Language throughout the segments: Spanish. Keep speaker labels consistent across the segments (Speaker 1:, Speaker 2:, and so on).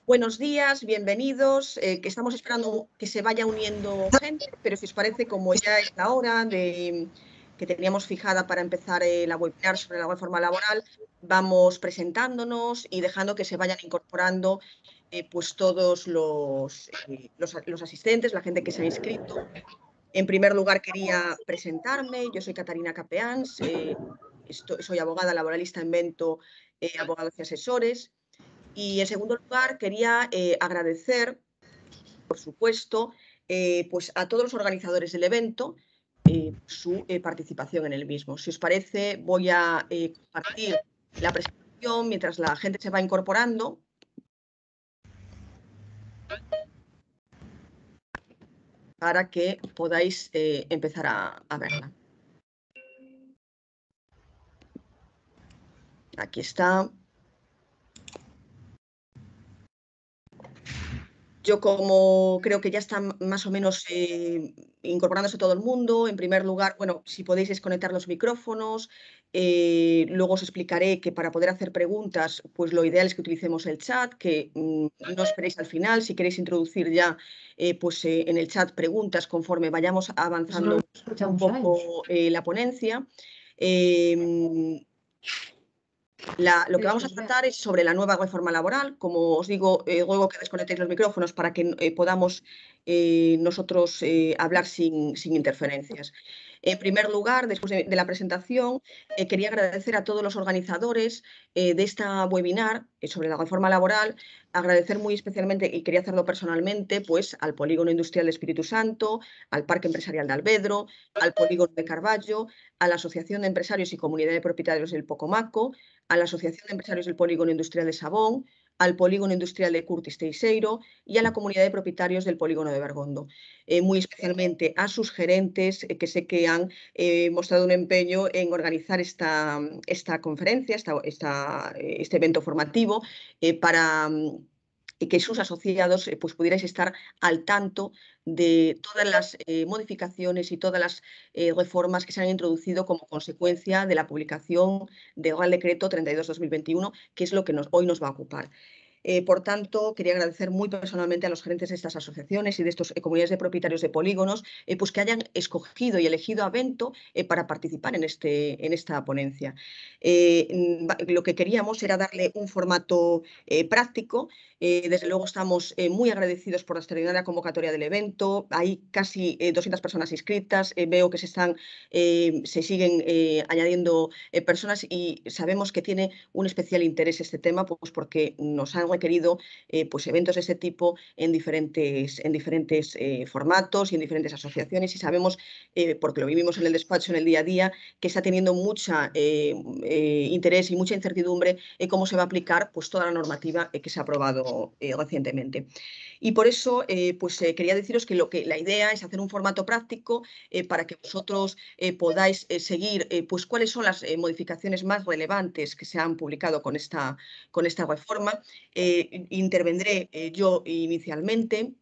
Speaker 1: Buenos días, bienvenidos, que estamos esperando que se vaya uniendo gente, pero si os parece, como ya es la hora que teníamos fijada para empezar la webinar sobre la reforma laboral, vamos presentándonos y dejando que se vayan incorporando pues todos los asistentes, la gente que se ha inscrito. En primer lugar, quería presentarme. Yo soy Catarina Capeans, soy abogada laboralista en Vento, Abogados y Asesores. Y en segundo lugar, quería agradecer, por supuesto, pues a todos los organizadores del evento su participación en el mismo. Si os parece, voy a compartir la presentación mientras la gente se va incorporando. Para que podáis empezar a verla. Aquí está. Yo, como creo que ya está más o menos incorporándose todo el mundo, en primer lugar, bueno, si podéis desconectar los micrófonos, luego os explicaré que para poder hacer preguntas, pues lo ideal es que utilicemos el chat, que no esperéis al final, si queréis introducir ya pues en el chat preguntas conforme vayamos avanzando un poco la ponencia. Lo que vamos a tratar es sobre la nueva reforma laboral. Como os digo, luego que desconectéis los micrófonos para que podamos nosotros hablar sin interferencias. En primer lugar, después de la presentación, quería agradecer a todos los organizadores de esta webinar sobre la reforma laboral, agradecer muy especialmente, y quería hacerlo personalmente, pues al Polígono Industrial de Espíritu Santo, al Parque Empresarial de Alvedro, al Polígono de Carballo, a la Asociación de Empresarios y Comunidad de Propietarios del Pocomaco, a la Asociación de Empresarios del Polígono Industrial de Sabón, al Polígono Industrial de Curtis Teixeiro y a la Comunidad de Propietarios del Polígono de Bergondo. Muy especialmente a sus gerentes, que sé que han mostrado un empeño en organizar esta conferencia, este evento formativo, para que sus asociados pues pudierais estar al tanto de todas las modificaciones y todas las reformas que se han introducido como consecuencia de la publicación del Real Decreto 32/2021, que es lo que hoy nos va a ocupar. Por tanto, quería agradecer muy personalmente a los gerentes de estas asociaciones y de estas comunidades de propietarios de polígonos pues que hayan escogido y elegido a Vento para participar en esta ponencia. Lo que queríamos era darle un formato práctico. Desde luego estamos muy agradecidos por la extraordinaria convocatoria del evento. Hay casi 200 personas inscritas. Veo que se siguen añadiendo personas y sabemos que tiene un especial interés este tema, pues porque nos han requerido pues eventos de este tipo en diferentes formatos y en diferentes asociaciones, y sabemos, porque lo vivimos en el despacho en el día a día, que está teniendo mucha interés y mucha incertidumbre en cómo se va a aplicar pues toda la normativa que se ha aprobado recientemente. Y por eso quería deciros que la idea es hacer un formato práctico para que vosotros podáis seguir pues cuáles son las modificaciones más relevantes que se han publicado con esta reforma. Intervendré yo inicialmente.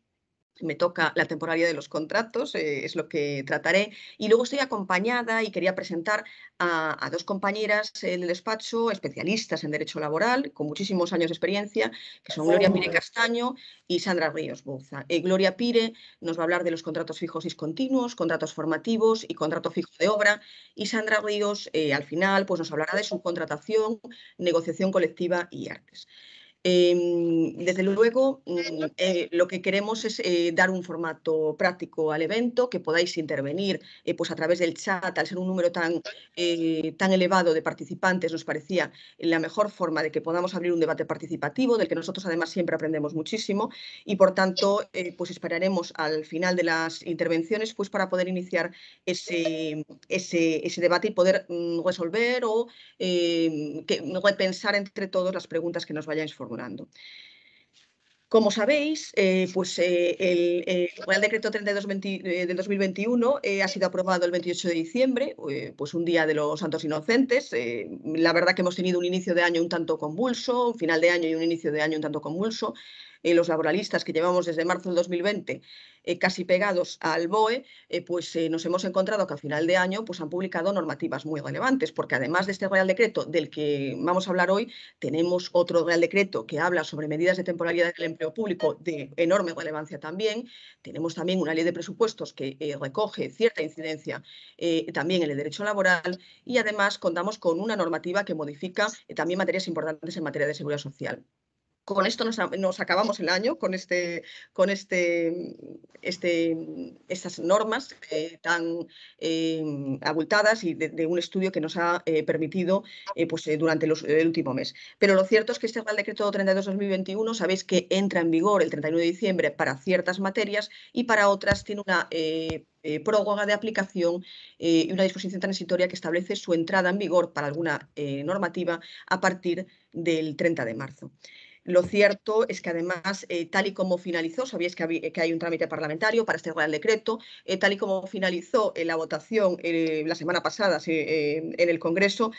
Speaker 1: Me toca la temporalidad de los contratos, es lo que trataré. Y luego estoy acompañada y quería presentar a dos compañeras del despacho, especialistas en Derecho Laboral, con muchísimos años de experiencia, que son Gloria Pire Castaño y Sandra Ríos Bouza. Gloria Pire nos va a hablar de los contratos fijos y discontinuos, contratos formativos y contrato fijo de obra. Y Sandra Ríos, al final, pues nos hablará de subcontratación, negociación colectiva y artes. Desde luego, lo que queremos es dar un formato práctico al evento, que podáis intervenir pues a través del chat. Al ser un número tan elevado de participantes, nos parecía la mejor forma de que podamos abrir un debate participativo, del que nosotros además siempre aprendemos muchísimo, y por tanto pues esperaremos al final de las intervenciones pues para poder iniciar ese debate y poder resolver o repensar entre todos las preguntas que nos vayáis formulando. Como sabéis, el Real Decreto 32 del 2021 ha sido aprobado el 28 de diciembre, pues un día de los Santos Inocentes. La verdad que hemos tenido un inicio de año un tanto convulso, un final de año y un inicio de año un tanto convulso. los laboralistas que llevamos desde marzo del 2020 casi pegados al BOE, pues nos hemos encontrado que a final de año pues, han publicado normativas muy relevantes, porque además de este Real Decreto del que vamos a hablar hoy, tenemos otro Real Decreto que habla sobre medidas de temporalidad del empleo público de enorme relevancia también. Tenemos también una ley de presupuestos que recoge cierta incidencia también en el derecho laboral, y además contamos con una normativa que modifica también materias importantes en materia de seguridad social. Con esto nos acabamos el año, con estas normas tan abultadas y de un estudio que nos ha permitido pues, durante el último mes. Pero lo cierto es que este Real Decreto 32/2021, sabéis que entra en vigor el 31 de diciembre para ciertas materias y para otras tiene una prórroga de aplicación y una disposición transitoria que establece su entrada en vigor para alguna normativa a partir del 30 de marzo. Lo cierto es que además, tal y como finalizó, sabéis que hay un trámite parlamentario para este Real Decreto, tal y como finalizó la votación la semana pasada en el Congreso,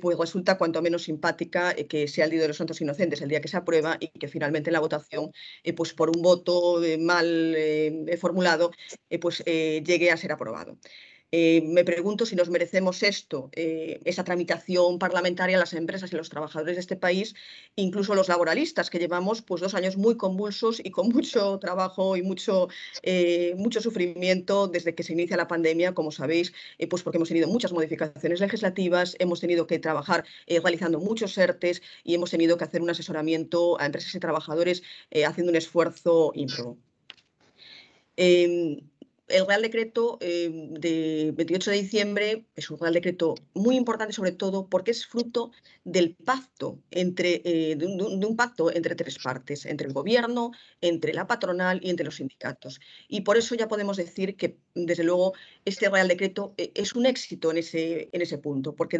Speaker 1: pues resulta cuanto menos simpática que sea el Día de los Santos Inocentes el día que se aprueba y que finalmente en la votación, pues por un voto mal formulado, pues llegue a ser aprobado. Me pregunto si nos merecemos esto, esa tramitación parlamentaria, las empresas y los trabajadores de este país, incluso los laboralistas, que llevamos pues, 2 años muy convulsos y con mucho trabajo y mucho sufrimiento desde que se inicia la pandemia, como sabéis, pues porque hemos tenido muchas modificaciones legislativas, hemos tenido que trabajar realizando muchos ERTEs y hemos tenido que hacer un asesoramiento a empresas y trabajadores haciendo un esfuerzo ímprobo. El Real Decreto de 28 de diciembre es un Real Decreto muy importante, sobre todo porque es fruto del pacto de un pacto entre 3 partes, entre el Gobierno, entre la patronal y entre los sindicatos. Y por eso ya podemos decir que, desde luego, este Real Decreto es un éxito en ese punto, porque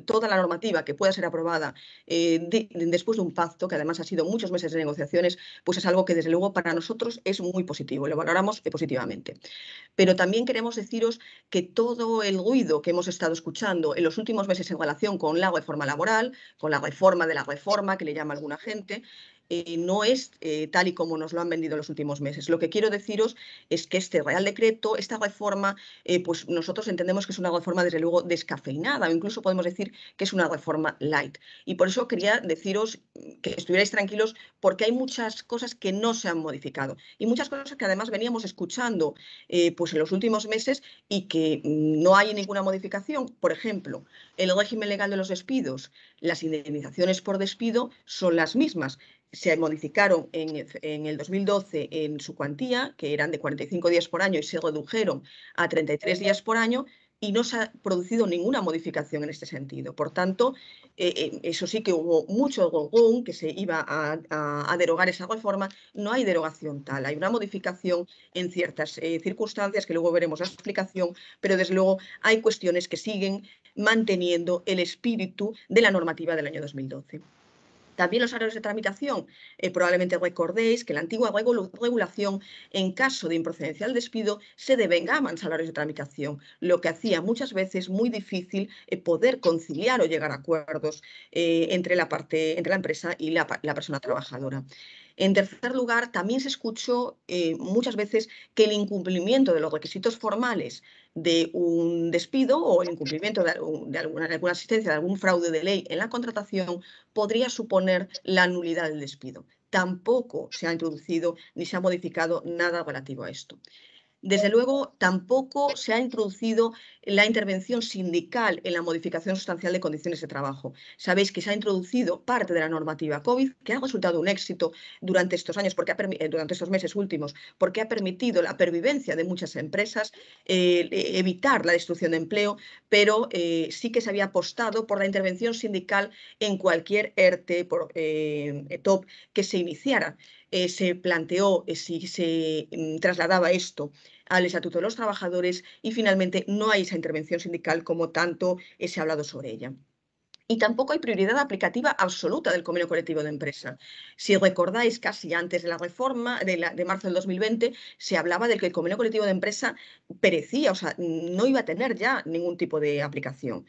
Speaker 1: toda la normativa que pueda ser aprobada después de un pacto, que además ha sido muchos meses de negociaciones, pues es algo que, desde luego, para nosotros es muy positivo, lo valoramos positivamente. Pero también queremos deciros que todo el ruido que hemos estado escuchando en los últimos meses en relación con la reforma laboral, con la reforma de la reforma, que le llama alguna gente, no es tal y como nos lo han vendido en los últimos meses. Lo que quiero deciros es que este Real Decreto, esta reforma, pues nosotros entendemos que es una reforma, desde luego, descafeinada, o incluso podemos decir que es una reforma light. Y por eso quería deciros que estuvierais tranquilos, porque hay muchas cosas que no se han modificado y muchas cosas que además veníamos escuchando pues en los últimos meses y que no hay ninguna modificación. Por ejemplo, el régimen legal de los despidos, las indemnizaciones por despido son las mismas. Se modificaron en el 2012 en su cuantía, que eran de 45 días por año y se redujeron a 33 días por año, y no se ha producido ninguna modificación en este sentido. Por tanto, eso sí que hubo mucho gogón, que se iba a derogar esa reforma. No hay derogación tal, hay una modificación en ciertas circunstancias que luego veremos la explicación, pero desde luego hay cuestiones que siguen manteniendo el espíritu de la normativa del año 2012. También los horarios de tramitación. Probablemente recordéis que la antigua regulación, en caso de improcedencia del despido, se devengaban salarios de tramitación, lo que hacía muchas veces muy difícil poder conciliar o llegar a acuerdos entre la empresa y la persona trabajadora. En tercer lugar, también se escuchó muchas veces que el incumplimiento de los requisitos formales de un despido o el incumplimiento de alguna asistencia, de algún fraude de ley en la contratación podría suponer la nulidad del despido. Tampoco se ha introducido ni se ha modificado nada relativo a esto. Desde luego, tampoco se ha introducido la intervención sindical en la modificación sustancial de condiciones de trabajo. Sabéis que se ha introducido parte de la normativa COVID, que ha resultado un éxito durante estos años, durante estos meses últimos, porque ha permitido la pervivencia de muchas empresas, evitar la destrucción de empleo, pero sí que se había apostado por la intervención sindical en cualquier ERTE, TOP que se iniciara. Se planteó si se trasladaba esto al Estatuto de los Trabajadores y finalmente no hay esa intervención sindical como tanto se ha hablado sobre ella. Y tampoco hay prioridad aplicativa absoluta del convenio colectivo de empresa. Si recordáis, casi antes de la reforma de marzo del 2020, se hablaba de que el convenio colectivo de empresa perecía, o sea, no iba a tener ya ningún tipo de aplicación.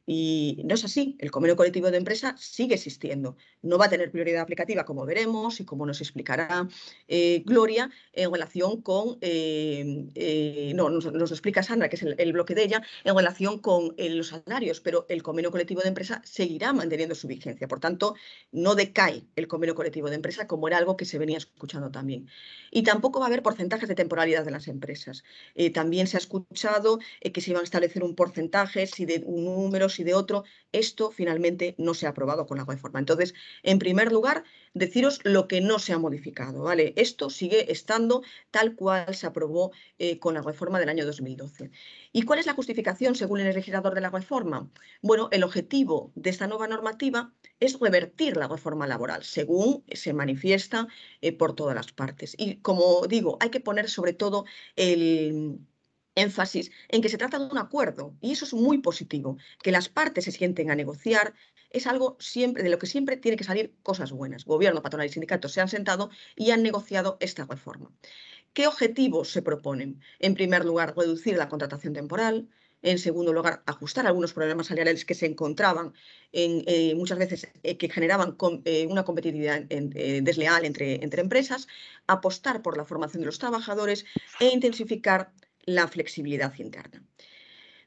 Speaker 1: Y no es así, el convenio colectivo de empresa sigue existiendo. No va a tener prioridad aplicativa, como veremos y como nos explicará Gloria, en relación con, no, nos explica Sandra, que es el bloque de ella, en relación con los salarios, pero el convenio colectivo de empresa seguirá manteniendo su vigencia. Por tanto, no decae el convenio colectivo de empresa, como era algo que se venía escuchando también. Y tampoco va a haber porcentajes de temporalidad de las empresas. También se ha escuchado que se iban a establecer un porcentaje, si de un número, si de otro. Esto finalmente no se ha aprobado con la reforma. Entonces, en primer lugar, deciros lo que no se ha modificado, ¿vale? Esto sigue estando tal cual se aprobó con la reforma del año 2012. ¿Y cuál es la justificación según el legislador de la reforma? Bueno, el objetivo de esta nueva normativa es revertir la reforma laboral, según se manifiesta por todas las partes. Y como digo, hay que poner sobre todo el énfasis en que se trata de un acuerdo y eso es muy positivo. Que las partes se sienten a negociar es algo siempre, de lo que siempre tiene que salir cosas buenas. Gobierno, patronal y sindicatos se han sentado y han negociado esta reforma. ¿Qué objetivos se proponen? En primer lugar, reducir la contratación temporal. En segundo lugar, ajustar algunos problemas salariales que se encontraban muchas veces que generaban una competitividad desleal entre empresas. Apostar por la formación de los trabajadores e intensificar la flexibilidad interna.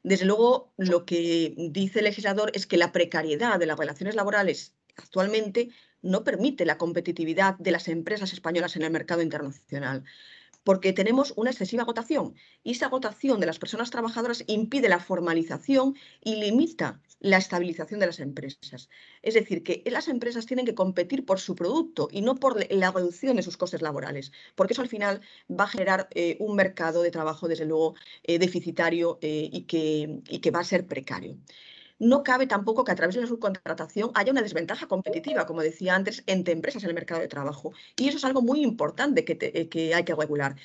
Speaker 1: Desde luego, lo que dice el legislador es que la precariedad de las relaciones laborales actualmente no permite la competitividad de las empresas españolas en el mercado internacional, porque tenemos una excesiva agotación y esa agotación de las personas trabajadoras impide la formalización y limita la estabilización de las empresas. Es decir, que las empresas tienen que competir por su producto y no por la reducción de sus costes laborales, porque eso al final va a generar un mercado de trabajo, desde luego, deficitario y que va a ser precario. No cabe tampoco que a través de la subcontratación haya una desventaja competitiva, como decía antes, entre empresas en el mercado de trabajo. Y eso es algo muy importante que hay que regular.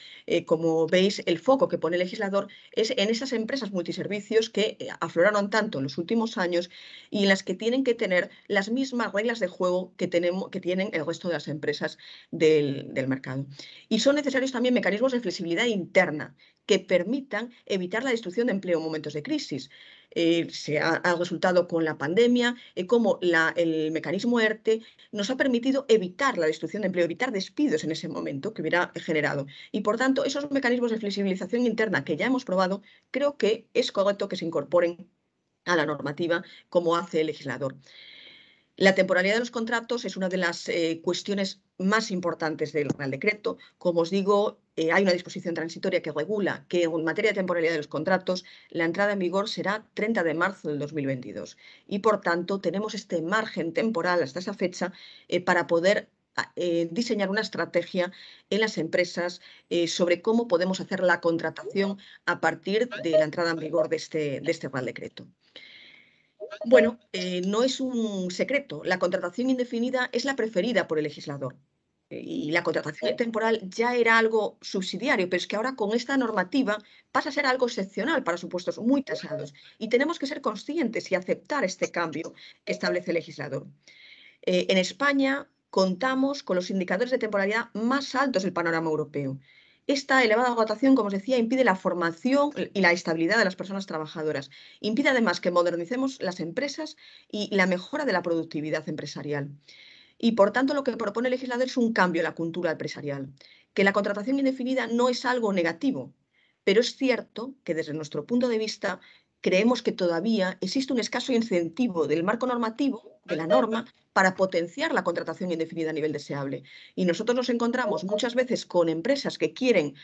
Speaker 1: Como veis, el foco que pone el legislador es en esas empresas multiservicios que afloraron tanto en los últimos años y en las que tienen que tener las mismas reglas de juego que tienen el resto de las empresas del mercado. Y son necesarios también mecanismos de flexibilidad interna que permitan evitar la destrucción de empleo en momentos de crisis. Se ha resultado con la pandemia, como el mecanismo ERTE nos ha permitido evitar la destrucción de empleo, evitar despidos en ese momento que hubiera generado. Y por tanto, esos mecanismos de flexibilización interna que ya hemos probado, creo que es correcto que se incorporen a la normativa como hace el legislador. La temporalidad de los contratos es una de las cuestiones más importantes del Real Decreto. Como os digo, hay una disposición transitoria que regula que en materia de temporalidad de los contratos la entrada en vigor será 30 de marzo del 2022 y por tanto tenemos este margen temporal hasta esa fecha para poder diseñar una estrategia en las empresas sobre cómo podemos hacer la contratación a partir de la entrada en vigor de este Real Decreto. Bueno, no es un secreto. La contratación indefinida es la preferida por el legislador. Y la contratación temporal ya era algo subsidiario, pero es que ahora con esta normativa pasa a ser algo excepcional para supuestos muy tasados. Y tenemos que ser conscientes y aceptar este cambio que establece el legislador. En España contamos con los indicadores de temporalidad más altos del panorama europeo. Esta elevada agotación, como os decía, impide la formación y la estabilidad de las personas trabajadoras. Impide además que modernicemos las empresas y la mejora de la productividad empresarial. Y por tanto, lo que propone el legislador es un cambio en la cultura empresarial, que la contratación indefinida no es algo negativo, pero es cierto que desde nuestro punto de vista creemos que todavía existe un escaso incentivo del marco normativo, de la norma, para potenciar la contratación indefinida a nivel deseable. Y nosotros nos encontramos muchas veces con empresas que quieren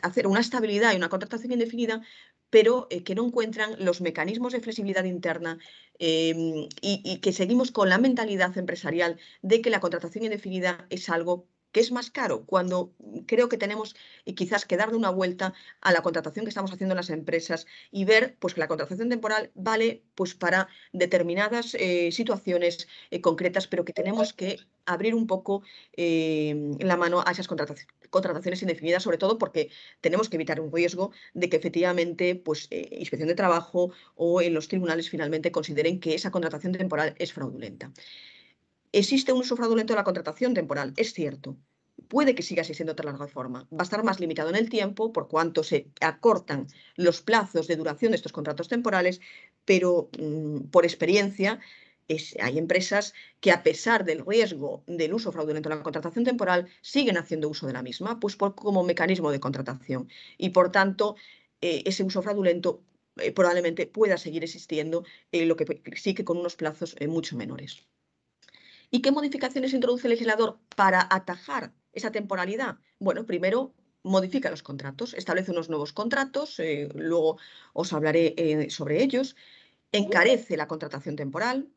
Speaker 1: hacer una estabilidad y una contratación indefinida, pero que no encuentran los mecanismos de flexibilidad interna y que seguimos con la mentalidad empresarial de que la contratación indefinida es algo que es más caro, cuando creo que tenemos quizás que darle una vuelta a la contratación que estamos haciendo en las empresas y ver pues, que la contratación temporal vale pues, para determinadas situaciones concretas, pero que tenemos que abrir un poco la mano a esas contrataciones indefinidas, sobre todo porque tenemos que evitar un riesgo de que efectivamente pues, Inspección de Trabajo o en los tribunales finalmente consideren que esa contratación temporal es fraudulenta. Existe un uso fraudulento de la contratación temporal, es cierto, puede que siga existiendo otra reforma. Va a estar más limitado en el tiempo por cuanto se acortan los plazos de duración de estos contratos temporales, pero por experiencia hay empresas que, a pesar del riesgo del uso fraudulento de la contratación temporal, siguen haciendo uso de la misma, pues como mecanismo de contratación. Y por tanto, ese uso fraudulento probablemente pueda seguir existiendo, lo que sí que con unos plazos mucho menores. ¿Y qué modificaciones introduce el legislador para atajar esa temporalidad? Bueno, primero modifica los contratos, establece unos nuevos contratos, luego os hablaré sobre ellos, encarece la contratación temporal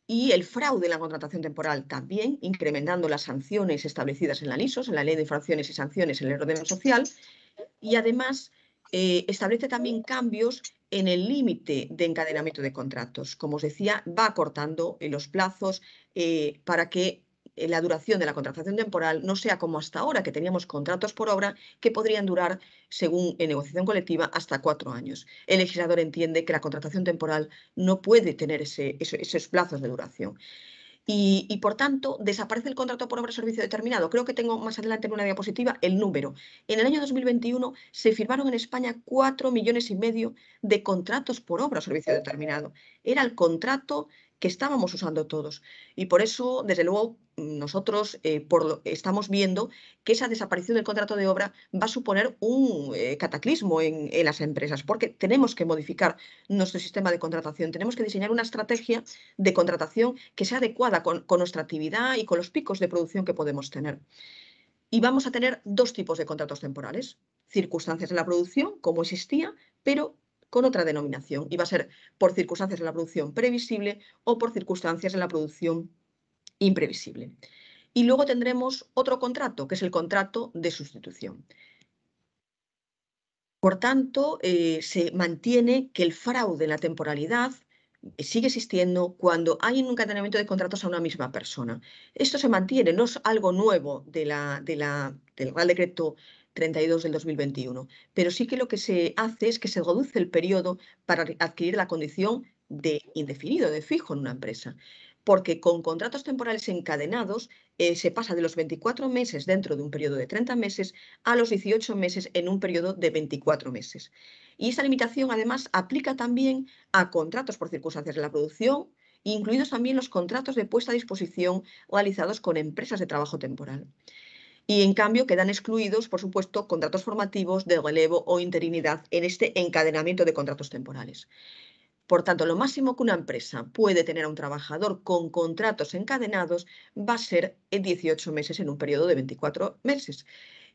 Speaker 1: y el fraude en la contratación temporal también, incrementando las sanciones establecidas en la LISOS, en la Ley de Infracciones y Sanciones en el Orden Social, y además establece también cambios en el límite de encadenamiento de contratos. Como os decía, va acortando los plazos para que la duración de la contratación temporal no sea como hasta ahora, que teníamos contratos por obra que podrían durar, según en negociación colectiva, hasta 4 años. El legislador entiende que la contratación temporal no puede tener esos plazos de duración. Y, por tanto, desaparece el contrato por obra o servicio determinado. Creo que tengo más adelante en una diapositiva el número. En el año 2021 se firmaron en España 4,5 millones de contratos por obra o servicio determinado. Era el contrato que estábamos usando todos. Y por eso, desde luego, nosotros estamos viendo que esa desaparición del contrato de obra va a suponer un cataclismo en las empresas, porque tenemos que modificar nuestro sistema de contratación, tenemos que diseñar una estrategia de contratación que sea adecuada con nuestra actividad y con los picos de producción que podemos tener. Y vamos a tener 2 tipos de contratos temporales: circunstancias de la producción, como existía, pero con otra denominación. Y va a ser por circunstancias de la producción previsible o por circunstancias de la producción imprevisible. Y luego tendremos otro contrato, que es el contrato de sustitución. Por tanto, se mantiene que el fraude en la temporalidad sigue existiendo cuando hay un encadenamiento de contratos a una misma persona. Esto se mantiene, no es algo nuevo del Real Decreto 32 del 2021, pero sí que lo que se hace es que se reduce el periodo para adquirir la condición de indefinido, de fijo en una empresa, porque con contratos temporales encadenados se pasa de los 24 meses dentro de un periodo de 30 meses a los 18 meses en un periodo de 24 meses. Y esa limitación, además, aplica también a contratos por circunstancias de la producción, incluidos también los contratos de puesta a disposición realizados con empresas de trabajo temporal. Y, en cambio, quedan excluidos, por supuesto, contratos formativos de relevo o interinidad en este encadenamiento de contratos temporales. Por tanto, lo máximo que una empresa puede tener a un trabajador con contratos encadenados va a ser 18 meses en un periodo de 24 meses.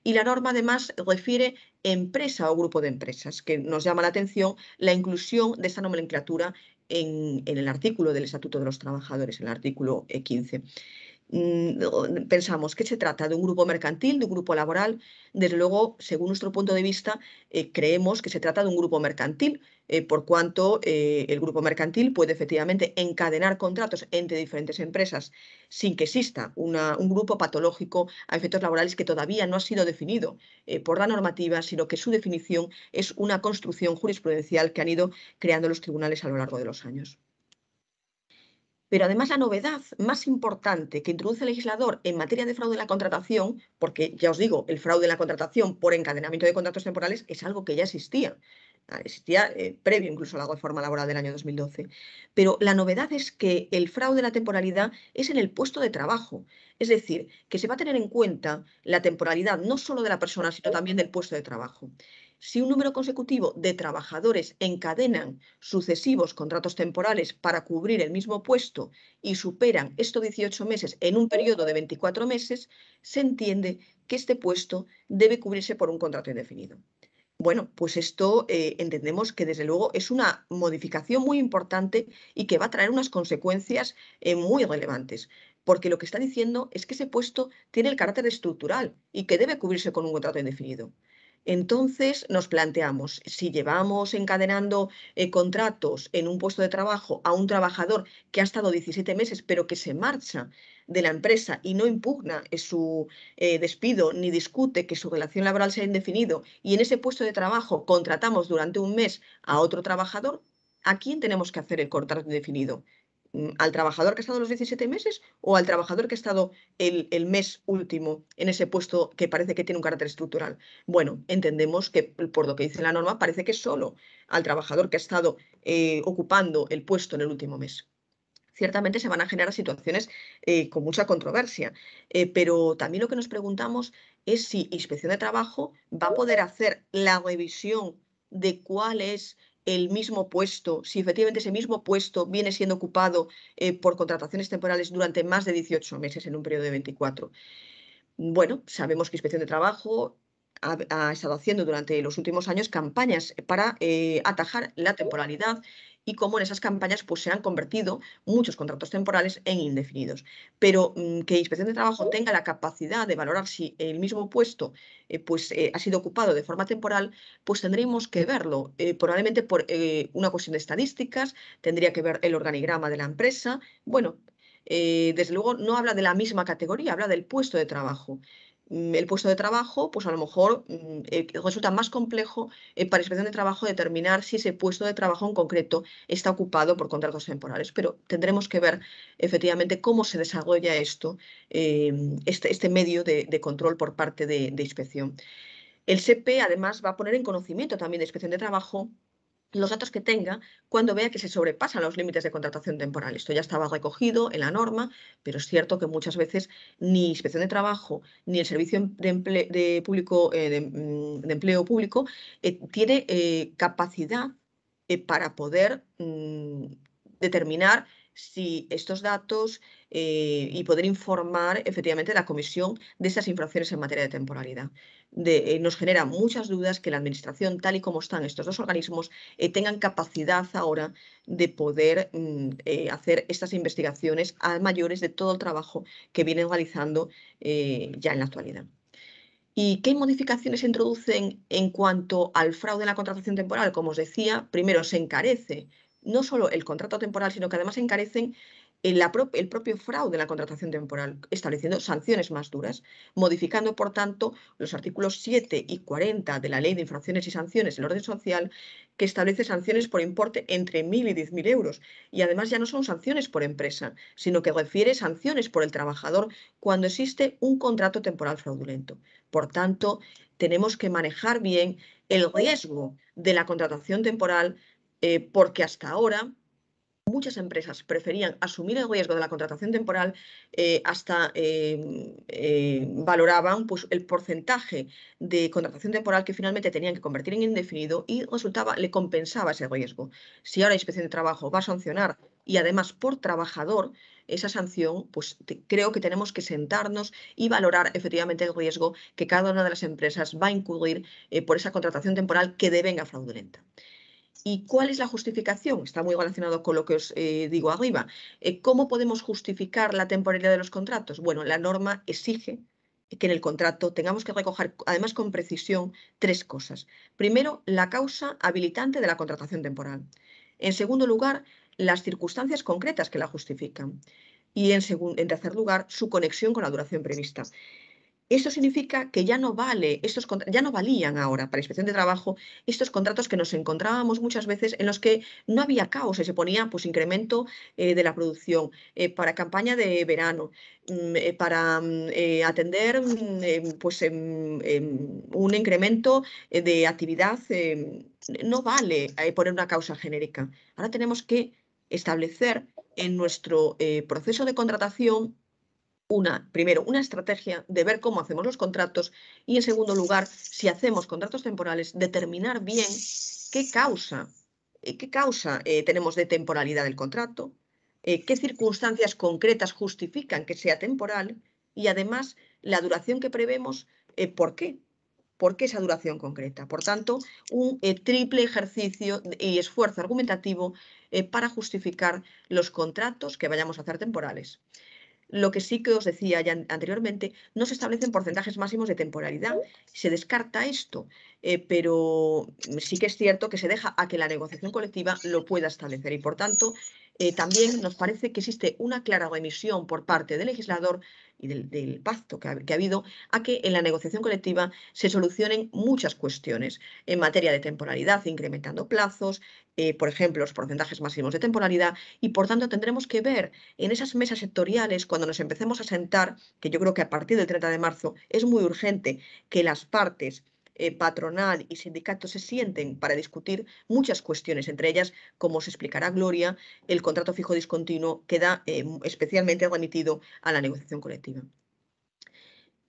Speaker 1: Y la norma, además, refiere empresa o grupo de empresas, que nos llama la atención la inclusión de esta nomenclatura en el artículo del Estatuto de los Trabajadores, en el artículo 15. Pensamos que se trata de un grupo mercantil, de un grupo laboral. Desde luego, según nuestro punto de vista, creemos que se trata de un grupo mercantil, por cuanto el grupo mercantil puede efectivamente encadenar contratos entre diferentes empresas sin que exista un grupo patológico a efectos laborales que todavía no ha sido definido por la normativa, sino que su definición es una construcción jurisprudencial que han ido creando los tribunales a lo largo de los años. Pero además, la novedad más importante que introduce el legislador en materia de fraude en la contratación, porque ya os digo, el fraude en la contratación por encadenamiento de contratos temporales es algo que ya existía. Existía previo incluso a la reforma laboral del año 2012. Pero la novedad es que el fraude en la temporalidad es en el puesto de trabajo. Es decir, que se va a tener en cuenta la temporalidad no solo de la persona, sino también del puesto de trabajo. Si un número consecutivo de trabajadores encadenan sucesivos contratos temporales para cubrir el mismo puesto y superan estos 18 meses en un periodo de 24 meses, se entiende que este puesto debe cubrirse por un contrato indefinido. Bueno, pues esto entendemos que desde luego es una modificación muy importante y que va a traer unas consecuencias muy relevantes, porque lo que está diciendo es que ese puesto tiene el carácter estructural y que debe cubrirse con un contrato indefinido. Entonces nos planteamos, si llevamos encadenando contratos en un puesto de trabajo a un trabajador que ha estado 17 meses pero que se marcha de la empresa y no impugna su despido ni discute que su relación laboral sea indefinido, y en ese puesto de trabajo contratamos durante un mes a otro trabajador, ¿a quién tenemos que hacer el contrato indefinido? ¿Al trabajador que ha estado los 17 meses o al trabajador que ha estado el mes último en ese puesto que parece que tiene un carácter estructural? Bueno, entendemos que, por lo que dice la norma, parece que es solo al trabajador que ha estado ocupando el puesto en el último mes. Ciertamente se van a generar situaciones con mucha controversia, pero también lo que nos preguntamos es si Inspección de Trabajo va a poder hacer la revisión de cuál es el mismo puesto, si efectivamente ese mismo puesto viene siendo ocupado por contrataciones temporales durante más de 18 meses en un periodo de 24. Bueno, sabemos que Inspección de Trabajo ha estado haciendo durante los últimos años campañas para atajar la temporalidad y cómo en esas campañas pues, se han convertido muchos contratos temporales en indefinidos. Pero que Inspección de Trabajo tenga la capacidad de valorar si el mismo puesto ha sido ocupado de forma temporal, pues tendremos que verlo. Probablemente por una cuestión de estadísticas, tendría que ver el organigrama de la empresa. Bueno, desde luego no habla de la misma categoría, habla del puesto de trabajo. El puesto de trabajo, pues a lo mejor resulta más complejo para Inspección de Trabajo determinar si ese puesto de trabajo en concreto está ocupado por contratos temporales, pero tendremos que ver efectivamente cómo se desarrolla esto, este medio de control por parte de inspección. El SEPE además va a poner en conocimiento también de Inspección de Trabajo los datos que tenga cuando vea que se sobrepasan los límites de contratación temporal. Esto ya estaba recogido en la norma, pero es cierto que muchas veces ni Inspección de Trabajo ni el Servicio de Empleo Público tiene capacidad para poder determinar si estos datos y poder informar efectivamente a la Comisión de estas infracciones en materia de temporalidad. Nos genera muchas dudas que la Administración, tal y como están estos dos organismos, tengan capacidad ahora de poder hacer estas investigaciones a mayores de todo el trabajo que vienen realizando ya en la actualidad. ¿Y qué modificaciones se introducen en cuanto al fraude en la contratación temporal? Como os decía, primero se encarece no solo el contrato temporal, sino que además se encarecen el propio fraude en la contratación temporal, estableciendo sanciones más duras, modificando, por tanto, los artículos 7 y 40 de la Ley de Infracciones y Sanciones del Orden Social, que establece sanciones por importe entre 1.000 y 10.000 euros. Y además ya no son sanciones por empresa, sino que refiere sanciones por el trabajador cuando existe un contrato temporal fraudulento. Por tanto, tenemos que manejar bien el riesgo de la contratación temporal, porque hasta ahora muchas empresas preferían asumir el riesgo de la contratación temporal, hasta valoraban pues, el porcentaje de contratación temporal que finalmente tenían que convertir en indefinido y le compensaba ese riesgo. Si ahora Inspección de Trabajo va a sancionar y además por trabajador esa sanción, pues creo que tenemos que sentarnos y valorar efectivamente el riesgo que cada una de las empresas va a incurrir por esa contratación temporal que devenga fraudulenta. ¿Y cuál es la justificación? Está muy relacionado con lo que os digo arriba. ¿Cómo podemos justificar la temporalidad de los contratos? Bueno, la norma exige que en el contrato tengamos que recoger, además con precisión, tres cosas. Primero, la causa habilitante de la contratación temporal. En segundo lugar, las circunstancias concretas que la justifican. Y en tercer lugar, su conexión con la duración prevista. Esto significa que ya no ya no valían ahora para Inspección de Trabajo estos contratos que nos encontrábamos muchas veces en los que no había causa y se ponía pues, incremento de la producción para campaña de verano, para atender un incremento de actividad. No vale poner una causa genérica. Ahora tenemos que establecer en nuestro proceso de contratación primero, una estrategia de ver cómo hacemos los contratos y, en segundo lugar, si hacemos contratos temporales, determinar bien qué causa tenemos de temporalidad del contrato, qué circunstancias concretas justifican que sea temporal y, además, la duración que prevemos, ¿por qué? ¿Por qué esa duración concreta? Por tanto, un triple ejercicio y esfuerzo argumentativo para justificar los contratos que vayamos a hacer temporales. Lo que sí que os decía ya anteriormente, no se establecen porcentajes máximos de temporalidad, se descarta esto, pero sí que es cierto que se deja a que la negociación colectiva lo pueda establecer y, por tanto, También nos parece que existe una clara remisión por parte del legislador y del pacto que ha habido a que en la negociación colectiva se solucionen muchas cuestiones en materia de temporalidad, incrementando plazos, por ejemplo, los porcentajes máximos de temporalidad, y por tanto tendremos que ver en esas mesas sectoriales, cuando nos empecemos a sentar, que yo creo que a partir del 30 de marzo es muy urgente que las partes patronal y sindicatos se sienten para discutir muchas cuestiones, entre ellas, como os explicará Gloria, el contrato fijo discontinuo queda especialmente remitido a la negociación colectiva.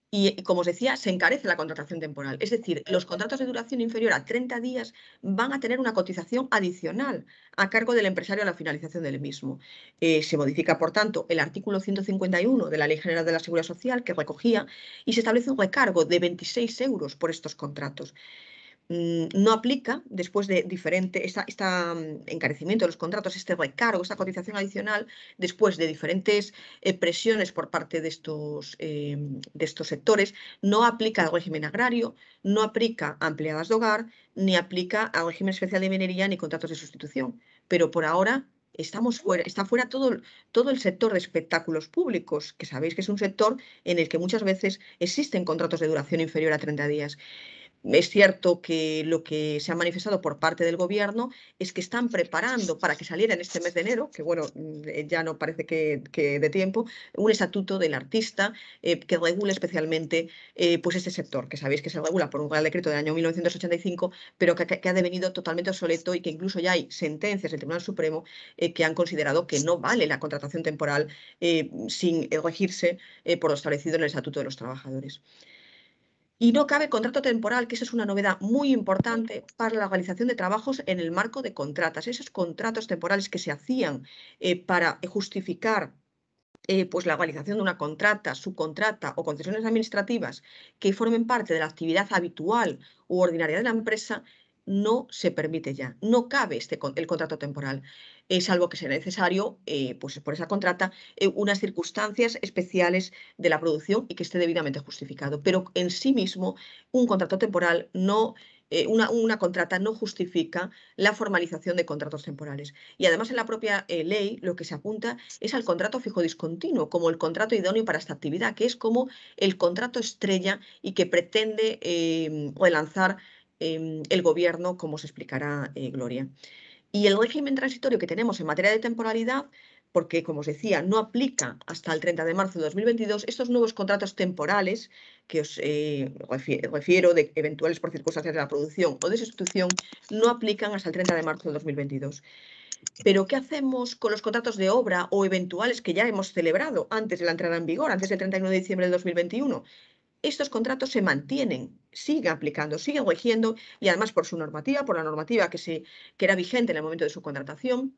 Speaker 1: Y, como os decía, se encarece la contratación temporal. Es decir, los contratos de duración inferior a 30 días van a tener una cotización adicional a cargo del empresario a la finalización del mismo. Se modifica, por tanto, el artículo 151 de la Ley General de la Seguridad Social que recogía y se establece un recargo de 26 euros por estos contratos. No aplica después de este encarecimiento de los contratos, este recargo, esta cotización adicional, después de diferentes presiones por parte de estos sectores, no aplica al régimen agrario, no aplica a empleadas de hogar, ni aplica al régimen especial de minería ni contratos de sustitución. Pero por ahora está fuera todo el sector de espectáculos públicos, que sabéis que es un sector en el que muchas veces existen contratos de duración inferior a 30 días. Es cierto que lo que se ha manifestado por parte del Gobierno es que están preparando para que saliera en este mes de enero, que bueno, ya no parece que de tiempo, un estatuto del artista que regule especialmente pues este sector, que sabéis que se regula por un Real Decreto del año 1985, pero que ha devenido totalmente obsoleto y que incluso ya hay sentencias del Tribunal Supremo que han considerado que no vale la contratación temporal sin regirse por lo establecido en el Estatuto de los Trabajadores. Y no cabe contrato temporal, que esa es una novedad muy importante para la realización de trabajos en el marco de contratas. Esos contratos temporales que se hacían para justificar pues la realización de una contrata, subcontrata o concesiones administrativas que formen parte de la actividad habitual u ordinaria de la empresa, no se permite ya. No cabe el contrato temporal, salvo que sea necesario, pues por esa contrata, unas circunstancias especiales de la producción y que esté debidamente justificado. Pero en sí mismo, un contrato temporal no una contrata no justifica la formalización de contratos temporales. Y además en la propia ley lo que se apunta es al contrato fijo discontinuo, como el contrato idóneo para esta actividad, que es como el contrato estrella y que pretende relanzar el Gobierno, como se explicará Gloria. Y el régimen transitorio que tenemos en materia de temporalidad, porque, como os decía, no aplica hasta el 30 de marzo de 2022, estos nuevos contratos temporales que os refiero de eventuales por circunstancias de la producción o de sustitución, no aplican hasta el 30 de marzo de 2022. Pero, ¿qué hacemos con los contratos de obra o eventuales que ya hemos celebrado antes de la entrada en vigor, antes del 31 de diciembre de 2021? Estos contratos se mantienen, siguen aplicando, siguen rigiendo y además por su normativa, por la normativa que era vigente en el momento de su contratación,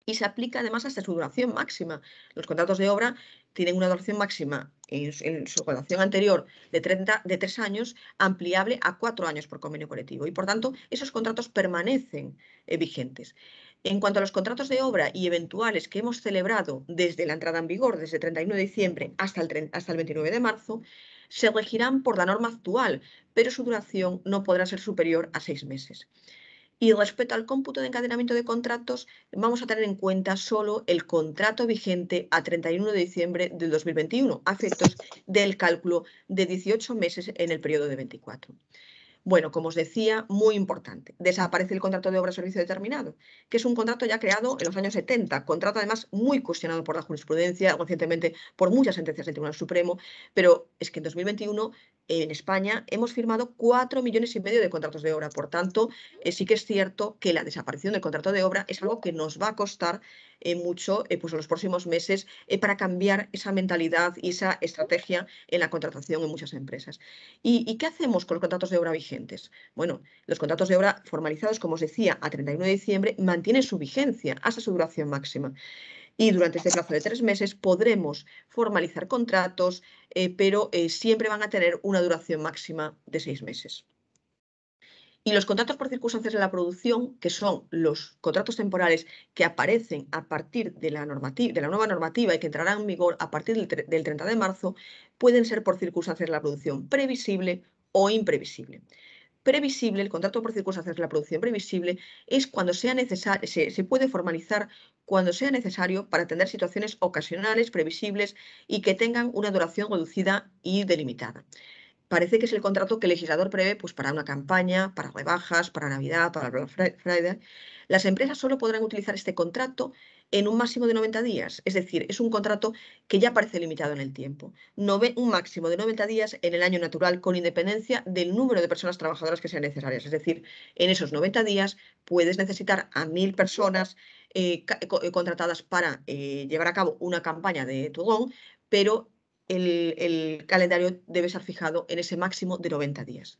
Speaker 1: y se aplica además hasta su duración máxima. Los contratos de obra tienen una duración máxima en su relación anterior de 3 años, ampliable a 4 años por convenio colectivo. Y por tanto, esos contratos permanecen vigentes. En cuanto a los contratos de obra y eventuales que hemos celebrado desde la entrada en vigor, desde el 31 de diciembre hasta el 29 de marzo, se regirán por la norma actual, pero su duración no podrá ser superior a 6 meses. Y respecto al cómputo de encadenamiento de contratos, vamos a tener en cuenta solo el contrato vigente a 31 de diciembre del 2021, a efectos del cálculo de 18 meses en el periodo de 24. Bueno, como os decía, muy importante, desaparece el contrato de obra servicio determinado, que es un contrato ya creado en los años 70, contrato además muy cuestionado por la jurisprudencia, recientemente por muchas sentencias del Tribunal Supremo, pero es que en 2021 en España hemos firmado 4,5 millones de contratos de obra. Por tanto, sí que es cierto que la desaparición del contrato de obra es algo que nos va a costar mucho pues en los próximos meses para cambiar esa mentalidad y esa estrategia en la contratación en muchas empresas. ¿Y qué hacemos con los contratos de obra vigentes? Bueno, los contratos de obra formalizados, como os decía, a 31 de diciembre mantienen su vigencia hasta su duración máxima. Y durante este plazo de 3 meses podremos formalizar contratos, pero siempre van a tener una duración máxima de 6 meses. Y los contratos por circunstancias de la producción, que son los contratos temporales que aparecen a partir de la nueva normativa y que entrarán en vigor a partir del 30 de marzo, pueden ser por circunstancias de la producción previsible o imprevisible. Previsible, el contrato por circunstancias de la producción previsible, es cuando sea necesario, se puede formalizar cuando sea necesario para atender situaciones ocasionales, previsibles y que tengan una duración reducida y delimitada. Parece que es el contrato que el legislador prevé pues, para una campaña, para rebajas, para Navidad, para Black Friday. Las empresas solo podrán utilizar este contrato en un máximo de 90 días. Es decir, es un contrato que ya parece limitado en el tiempo. Un máximo de 90 días en el año natural con independencia del número de personas trabajadoras que sean necesarias. Es decir, en esos 90 días puedes necesitar a 1000 personas contratadas para llevar a cabo una campaña de Tugón, pero el calendario debe ser fijado en ese máximo de 90 días.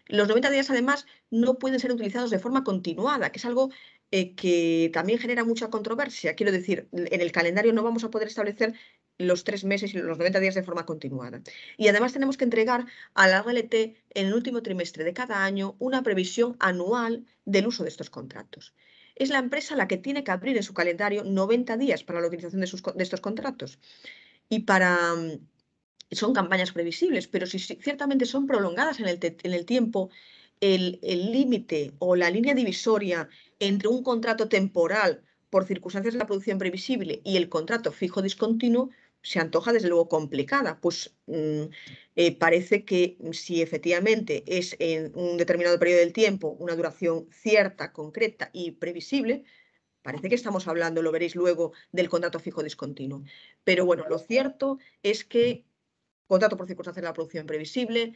Speaker 1: Los 90 días, además, no pueden ser utilizados de forma continuada, que es algo que también genera mucha controversia. Quiero decir, en el calendario no vamos a poder establecer los 3 meses y los 90 días de forma continuada. Y además tenemos que entregar a la RLT en el último trimestre de cada año una previsión anual del uso de estos contratos. Es la empresa la que tiene que abrir en su calendario 90 días para la utilización de estos contratos. Y son campañas previsibles, pero si ciertamente son prolongadas en el tiempo, el límite o la línea divisoria entre un contrato temporal por circunstancias de la producción previsible y el contrato fijo discontinuo se antoja desde luego complicada, pues parece que si efectivamente es en un determinado periodo del tiempo una duración cierta, concreta y previsible, parece que estamos hablando, lo veréis luego, del contrato fijo discontinuo. Pero bueno, lo cierto es que contrato por circunstancias de la producción previsible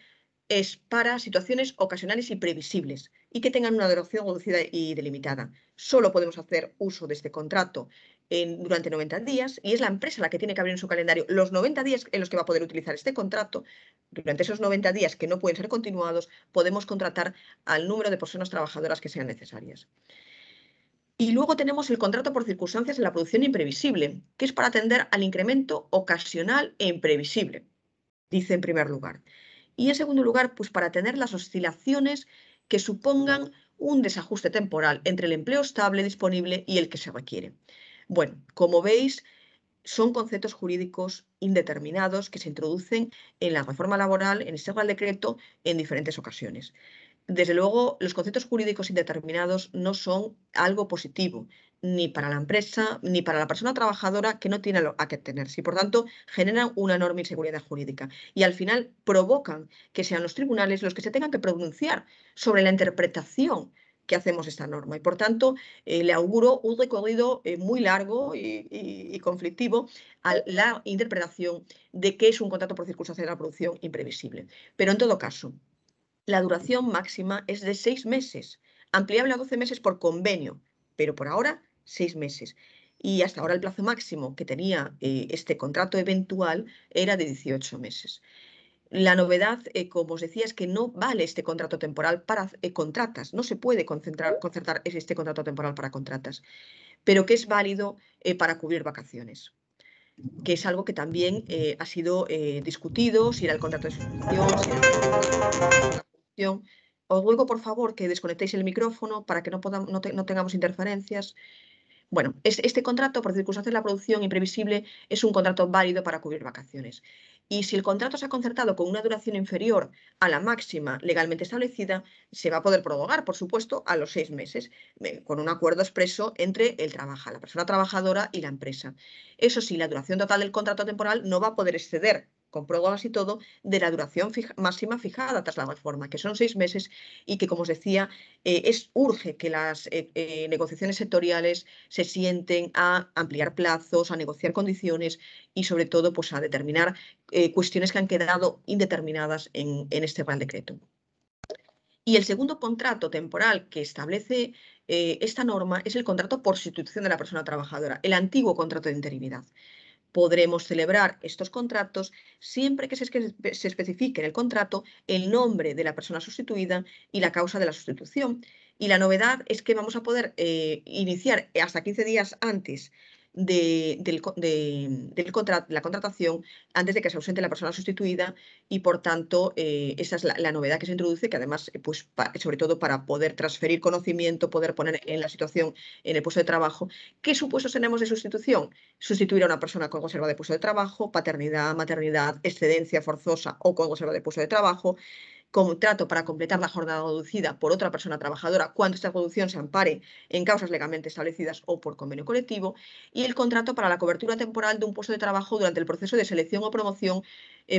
Speaker 1: es para situaciones ocasionales y previsibles y que tengan una duración reducida y delimitada. Solo podemos hacer uso de este contrato durante 90 días y es la empresa la que tiene que abrir en su calendario los 90 días en los que va a poder utilizar este contrato. Durante esos 90 días que no pueden ser continuados, podemos contratar al número de personas trabajadoras que sean necesarias. Y luego tenemos el contrato por circunstancias de la producción imprevisible, que es para atender al incremento ocasional e imprevisible, dice en primer lugar. Y en segundo lugar, pues para tener las oscilaciones que supongan un desajuste temporal entre el empleo estable disponible y el que se requiere. Bueno, como veis, son conceptos jurídicos indeterminados que se introducen en la reforma laboral, en este Real Decreto, en diferentes ocasiones. Desde luego, los conceptos jurídicos indeterminados no son algo positivo, ni para la empresa, ni para la persona trabajadora que no tiene a qué tenerse. Y, por tanto, generan una enorme inseguridad jurídica. Y al final provocan que sean los tribunales los que se tengan que pronunciar sobre la interpretación que hacemos esta norma. Y, por tanto, le auguro un recorrido muy largo y conflictivo a la interpretación de qué es un contrato por circunstancias de la producción imprevisible. Pero, en todo caso, la duración máxima es de 6 meses, ampliable a 12 meses por convenio, pero por ahora 6 meses. Y hasta ahora el plazo máximo que tenía este contrato eventual era de 18 meses. La novedad, como os decía, es que no vale este contrato temporal para contratas, no se puede concertar este contrato temporal para contratas, pero que es válido para cubrir vacaciones, que es algo que también ha sido discutido, si era el contrato de sustitución, si era el contrato de producción. Os ruego, por favor, que desconectéis el micrófono para que no tengamos interferencias. Bueno, este contrato, por circunstancias de la producción imprevisible, es un contrato válido para cubrir vacaciones. Y si el contrato se ha concertado con una duración inferior a la máxima legalmente establecida, se va a poder prorrogar, por supuesto, a los 6 meses, con un acuerdo expreso entre la persona trabajadora y la empresa. Eso sí, la duración total del contrato temporal no va a poder exceder, con prórrogas y todo, de la duración máxima fijada tras la reforma, que son 6 meses y que, como os decía, urge que las negociaciones sectoriales se sienten a ampliar plazos, a negociar condiciones y, sobre todo, pues, a determinar cuestiones que han quedado indeterminadas en este Real Decreto. Y el segundo contrato temporal que establece esta norma es el contrato por sustitución de la persona trabajadora, el antiguo contrato de interinidad. Podremos celebrar estos contratos siempre que se especifique en el contrato el nombre de la persona sustituida y la causa de la sustitución. Y la novedad es que vamos a poder iniciar hasta 15 días antes de la contratación, antes de que se ausente la persona sustituida, y por tanto esa es la novedad que se introduce, que además, pues, sobre todo para poder transferir conocimiento, poder poner en la situación en el puesto de trabajo. ¿Qué supuestos tenemos de sustitución? Sustituir a una persona con reserva de puesto de trabajo, paternidad, maternidad, excedencia forzosa o con reserva de puesto de trabajo, contrato para completar la jornada reducida por otra persona trabajadora cuando esta reducción se ampare en causas legalmente establecidas o por convenio colectivo, y el contrato para la cobertura temporal de un puesto de trabajo durante el proceso de selección o promoción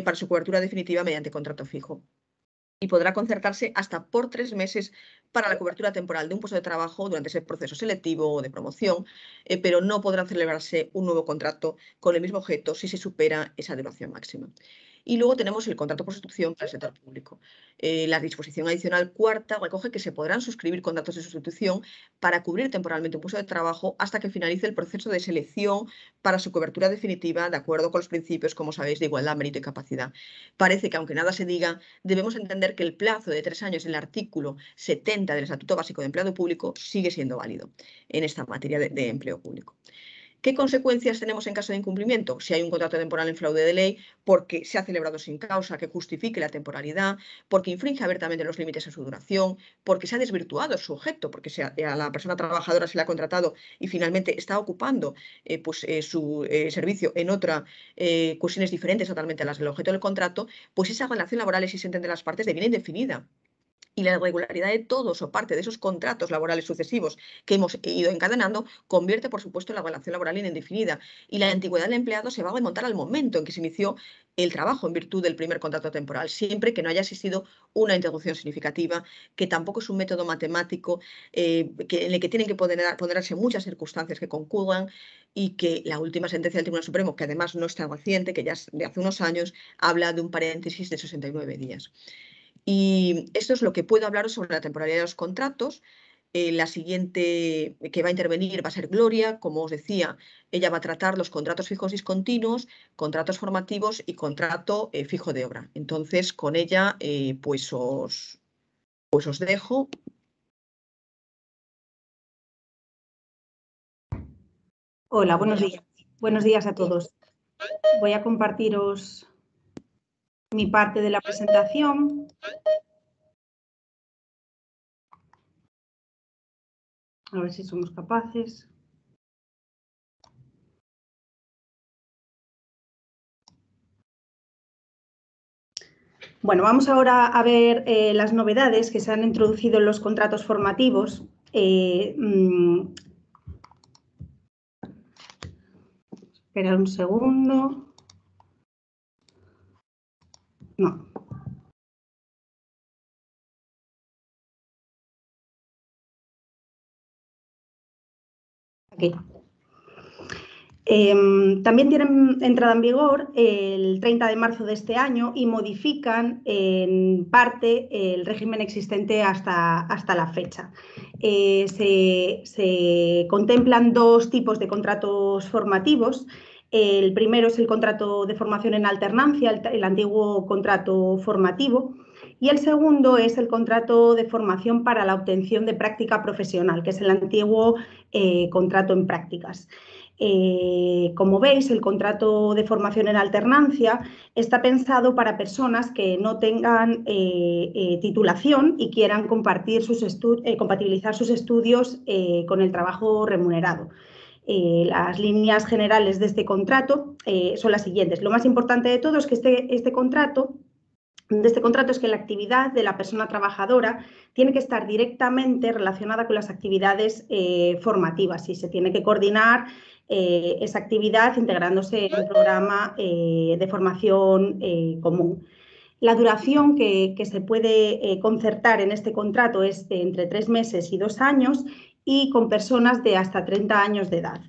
Speaker 1: para su cobertura definitiva mediante contrato fijo. Y podrá concertarse hasta por 3 meses para la cobertura temporal de un puesto de trabajo durante ese proceso selectivo o de promoción, pero no podrá celebrarse un nuevo contrato con el mismo objeto si se supera esa duración máxima. Y luego tenemos el contrato por sustitución para el sector público. La disposición adicional cuarta recoge que se podrán suscribir contratos de sustitución para cubrir temporalmente un puesto de trabajo hasta que finalice el proceso de selección para su cobertura definitiva, de acuerdo con los principios, como sabéis, de igualdad, mérito y capacidad. Parece que, aunque nada se diga, debemos entender que el plazo de 3 años del artículo 70 del Estatuto Básico de Empleado Público sigue siendo válido en esta materia de empleo público. ¿Qué consecuencias tenemos en caso de incumplimiento? Si hay un contrato temporal en fraude de ley, porque se ha celebrado sin causa que justifique la temporalidad, porque infringe abiertamente los límites en su duración, porque se ha desvirtuado su objeto, porque a la persona trabajadora se le ha contratado y finalmente está ocupando su servicio en otra cuestiones diferentes totalmente a las del objeto del contrato, pues esa relación laboral existente entre las partes deviene indefinida. Y la irregularidad de todos o parte de esos contratos laborales sucesivos que hemos ido encadenando convierte, por supuesto, la relación laboral en indefinida. Y la antigüedad del empleado se va a remontar al momento en que se inició el trabajo en virtud del primer contrato temporal, siempre que no haya existido una interrupción significativa, que tampoco es un método matemático en el que tienen que ponderarse muchas circunstancias que concurran, y que la última sentencia del Tribunal Supremo, que además no es tan reciente, que ya es de hace unos años, habla de un paréntesis de 69 días. Y esto es lo que puedo hablaros sobre la temporalidad de los contratos. La siguiente que va a intervenir va a ser Gloria. Como os decía, ella va a tratar los contratos fijos discontinuos, contratos formativos y contrato fijo de obra. Entonces, con ella, pues os dejo.
Speaker 2: Hola, buenos días. Buenos días a todos. Voy a compartiros mi parte de la presentación. A ver si somos capaces. Bueno, vamos ahora a ver las novedades que se han introducido en los contratos formativos. Espera un segundo. No. Aquí. También tienen entrada en vigor el 30 de marzo de este año y modifican en parte el régimen existente hasta la fecha. Se contemplan dos tipos de contratos formativos. El primero es el contrato de formación en alternancia, el antiguo contrato formativo, y el segundo es el contrato de formación para la obtención de práctica profesional, que es el antiguo contrato en prácticas. Como veis, el contrato de formación en alternancia está pensado para personas que no tengan titulación y quieran compatibilizar sus estudios con el trabajo remunerado. Las líneas generales de este contrato son las siguientes. Lo más importante de todo es que este contrato es que la actividad de la persona trabajadora tiene que estar directamente relacionada con las actividades formativas y se tiene que coordinar esa actividad integrándose en un programa de formación común. La duración que se puede concertar en este contrato es de entre 3 meses y 2 años y con personas de hasta 30 años de edad.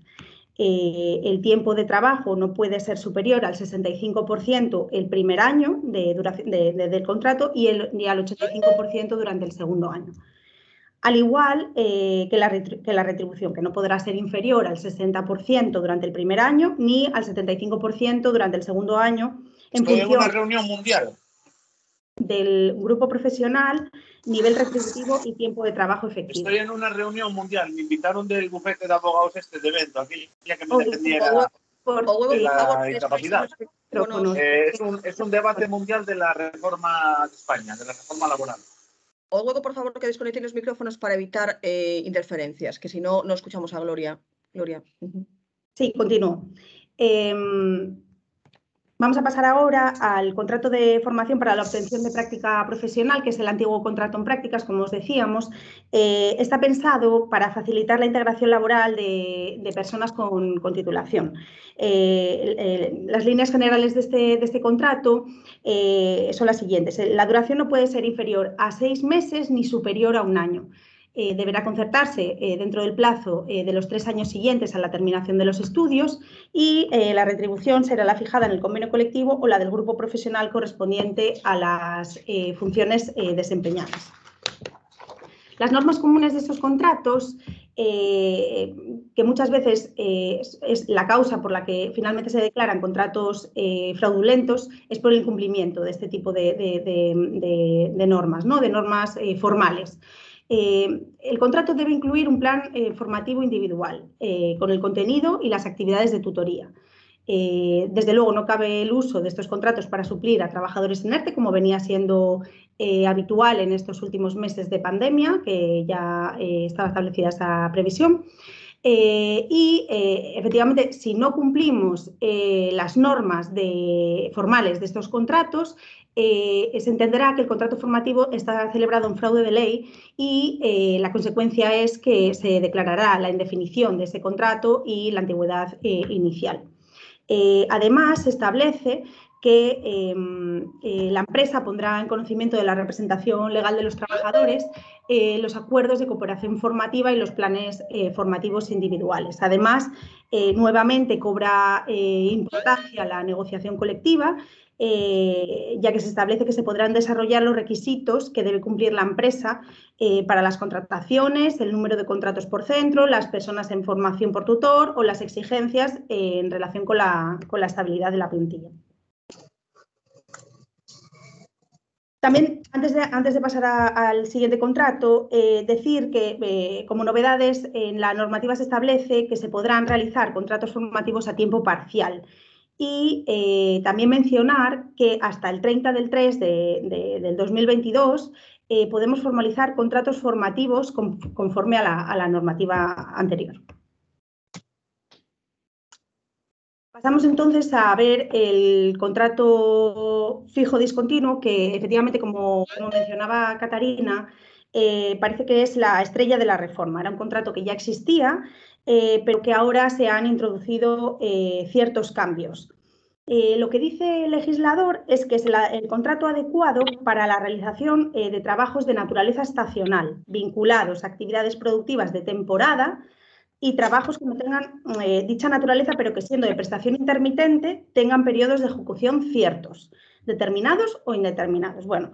Speaker 2: El tiempo de trabajo no puede ser superior al 65% el primer año del contrato y al 85% durante el segundo año. Al igual que la retribución, que no podrá ser inferior al 60% durante el primer año ni al 75% durante el segundo año.
Speaker 3: Estoy en una reunión mundial
Speaker 2: del grupo profesional, nivel retributivo y tiempo de trabajo efectivo.
Speaker 3: Estoy en una reunión mundial. Me invitaron del bufete de abogados de evento aquí, ya que me defendiera de la incapacidad. Es un debate mundial de la reforma de España, de la reforma laboral.
Speaker 1: Os ruego, por favor, que desconectéis los micrófonos para evitar interferencias, que si no, no escuchamos a Gloria. Gloria.
Speaker 2: Sí, continúo. Vamos a pasar ahora al contrato de formación para la obtención de práctica profesional, que es el antiguo contrato en prácticas, como os decíamos. Está pensado para facilitar la integración laboral de personas con titulación. Las líneas generales de este contrato son las siguientes. La duración no puede ser inferior a 6 meses ni superior a 1 año. Deberá concertarse dentro del plazo de los 3 años siguientes a la terminación de los estudios y la retribución será la fijada en el convenio colectivo o la del grupo profesional correspondiente a las funciones desempeñadas. Las normas comunes de estos contratos, que muchas veces es la causa por la que finalmente se declaran contratos fraudulentos, es por el incumplimiento de este tipo de normas, ¿no? De normas formales. El contrato debe incluir un plan formativo individual con el contenido y las actividades de tutoría. Desde luego no cabe el uso de estos contratos para suplir a trabajadores en ERTE, como venía siendo habitual en estos últimos meses de pandemia, que ya estaba establecida esa previsión. Efectivamente, si no cumplimos las normas formales de estos contratos, se entenderá que el contrato formativo está celebrado en fraude de ley y la consecuencia es que se declarará la indefinición de ese contrato y la antigüedad inicial. Además, se establece que la empresa pondrá en conocimiento de la representación legal de los trabajadores los acuerdos de cooperación formativa y los planes formativos individuales. Además, nuevamente cobra importancia la negociación colectiva, ya que se establece que se podrán desarrollar los requisitos que debe cumplir la empresa para las contrataciones, el número de contratos por centro, las personas en formación por tutor o las exigencias en relación con la estabilidad de la plantilla. También, antes de pasar al siguiente contrato, decir que como novedades en la normativa se establece que se podrán realizar contratos formativos a tiempo parcial. Y también mencionar que hasta el 30 del 3 del 2022 podemos formalizar contratos formativos conforme a la normativa anterior. Pasamos entonces a ver el contrato fijo discontinuo, que efectivamente, como mencionaba Catarina, parece que es la estrella de la reforma. Era un contrato que ya existía, pero que ahora se han introducido ciertos cambios. Lo que dice el legislador es que es el contrato adecuado para la realización de trabajos de naturaleza estacional, vinculados a actividades productivas de temporada y trabajos que no tengan dicha naturaleza, pero que siendo de prestación intermitente tengan periodos de ejecución ciertos, determinados o indeterminados. Bueno,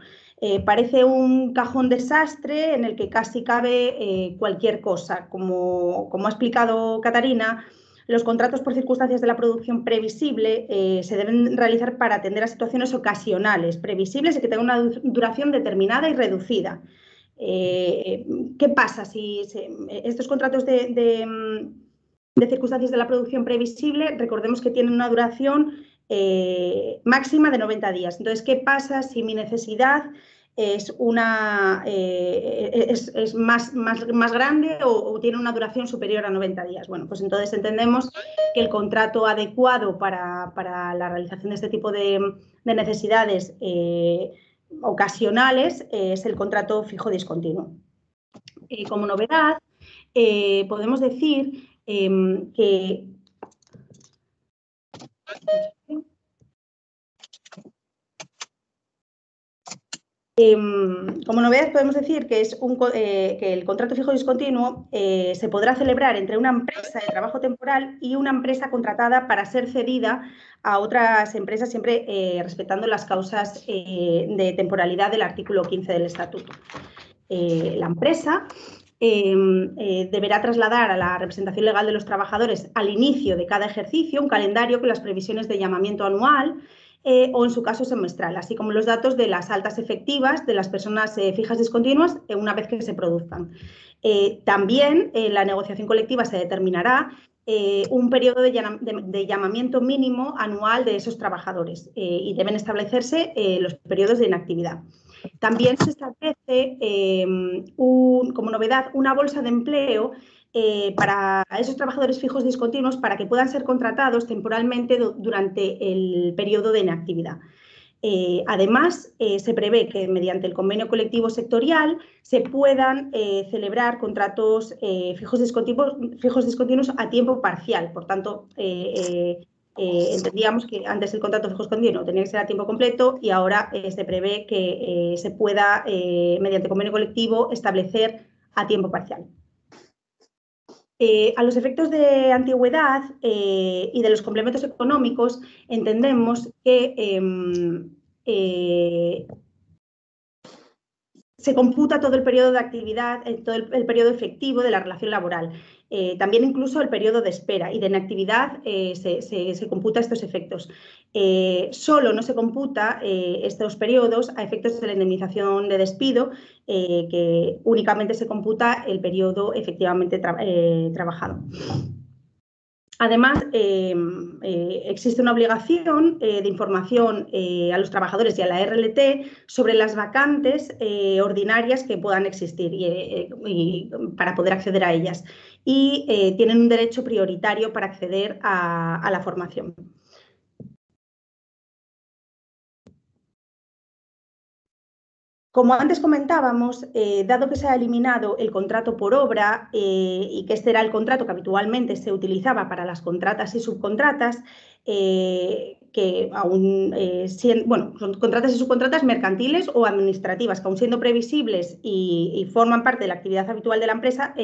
Speaker 2: parece un cajón desastre en el que casi cabe cualquier cosa. Como ha explicado Catarina, los contratos por circunstancias de la producción previsible se deben realizar para atender a situaciones ocasionales, previsibles y que tengan una duración determinada y reducida. ¿Qué pasa si estos contratos de circunstancias de la producción previsible, recordemos que tienen una duración máxima de 90 días? Entonces, ¿qué pasa si mi necesidad es más grande o tiene una duración superior a 90 días? Bueno, pues entonces entendemos que el contrato adecuado para la realización de este tipo de necesidades ocasionales es el contrato fijo discontinuo. Como novedad, podemos decir que que el contrato fijo discontinuo se podrá celebrar entre una empresa de trabajo temporal y una empresa contratada para ser cedida a otras empresas, siempre respetando las causas de temporalidad del artículo 15 del Estatuto. La empresa deberá trasladar a la representación legal de los trabajadores al inicio de cada ejercicio un calendario con las previsiones de llamamiento anual o, en su caso, semestral, así como los datos de las altas efectivas de las personas fijas discontinuas una vez que se produzcan. También en la negociación colectiva se determinará un periodo de llamamiento mínimo anual de esos trabajadores y deben establecerse los periodos de inactividad. También se establece como novedad una bolsa de empleo para esos trabajadores fijos discontinuos para que puedan ser contratados temporalmente durante el periodo de inactividad. Además, se prevé que mediante el convenio colectivo sectorial se puedan celebrar contratos fijos discontinuos a tiempo parcial. Por tanto, entendíamos que antes el contrato fijo discontinuo tenía que ser a tiempo completo y ahora se prevé que se pueda, mediante convenio colectivo, establecer a tiempo parcial. A los efectos de antigüedad y de los complementos económicos, entendemos que se computa todo el periodo de actividad, todo el periodo efectivo de la relación laboral. También incluso el periodo de espera y de inactividad se computa estos efectos. Solo no se computa estos periodos a efectos de la indemnización de despido, que únicamente se computa el periodo efectivamente trabajado. Además, existe una obligación de información a los trabajadores y a la RLT sobre las vacantes ordinarias que puedan existir y para poder acceder a ellas. Y tienen un derecho prioritario para acceder a la formación. Como antes comentábamos, dado que se ha eliminado el contrato por obra y que este era el contrato que habitualmente se utilizaba para las contratas y subcontratas, que aún son contratas y subcontratas mercantiles o administrativas, que aún siendo previsibles y forman parte de la actividad habitual de la empresa,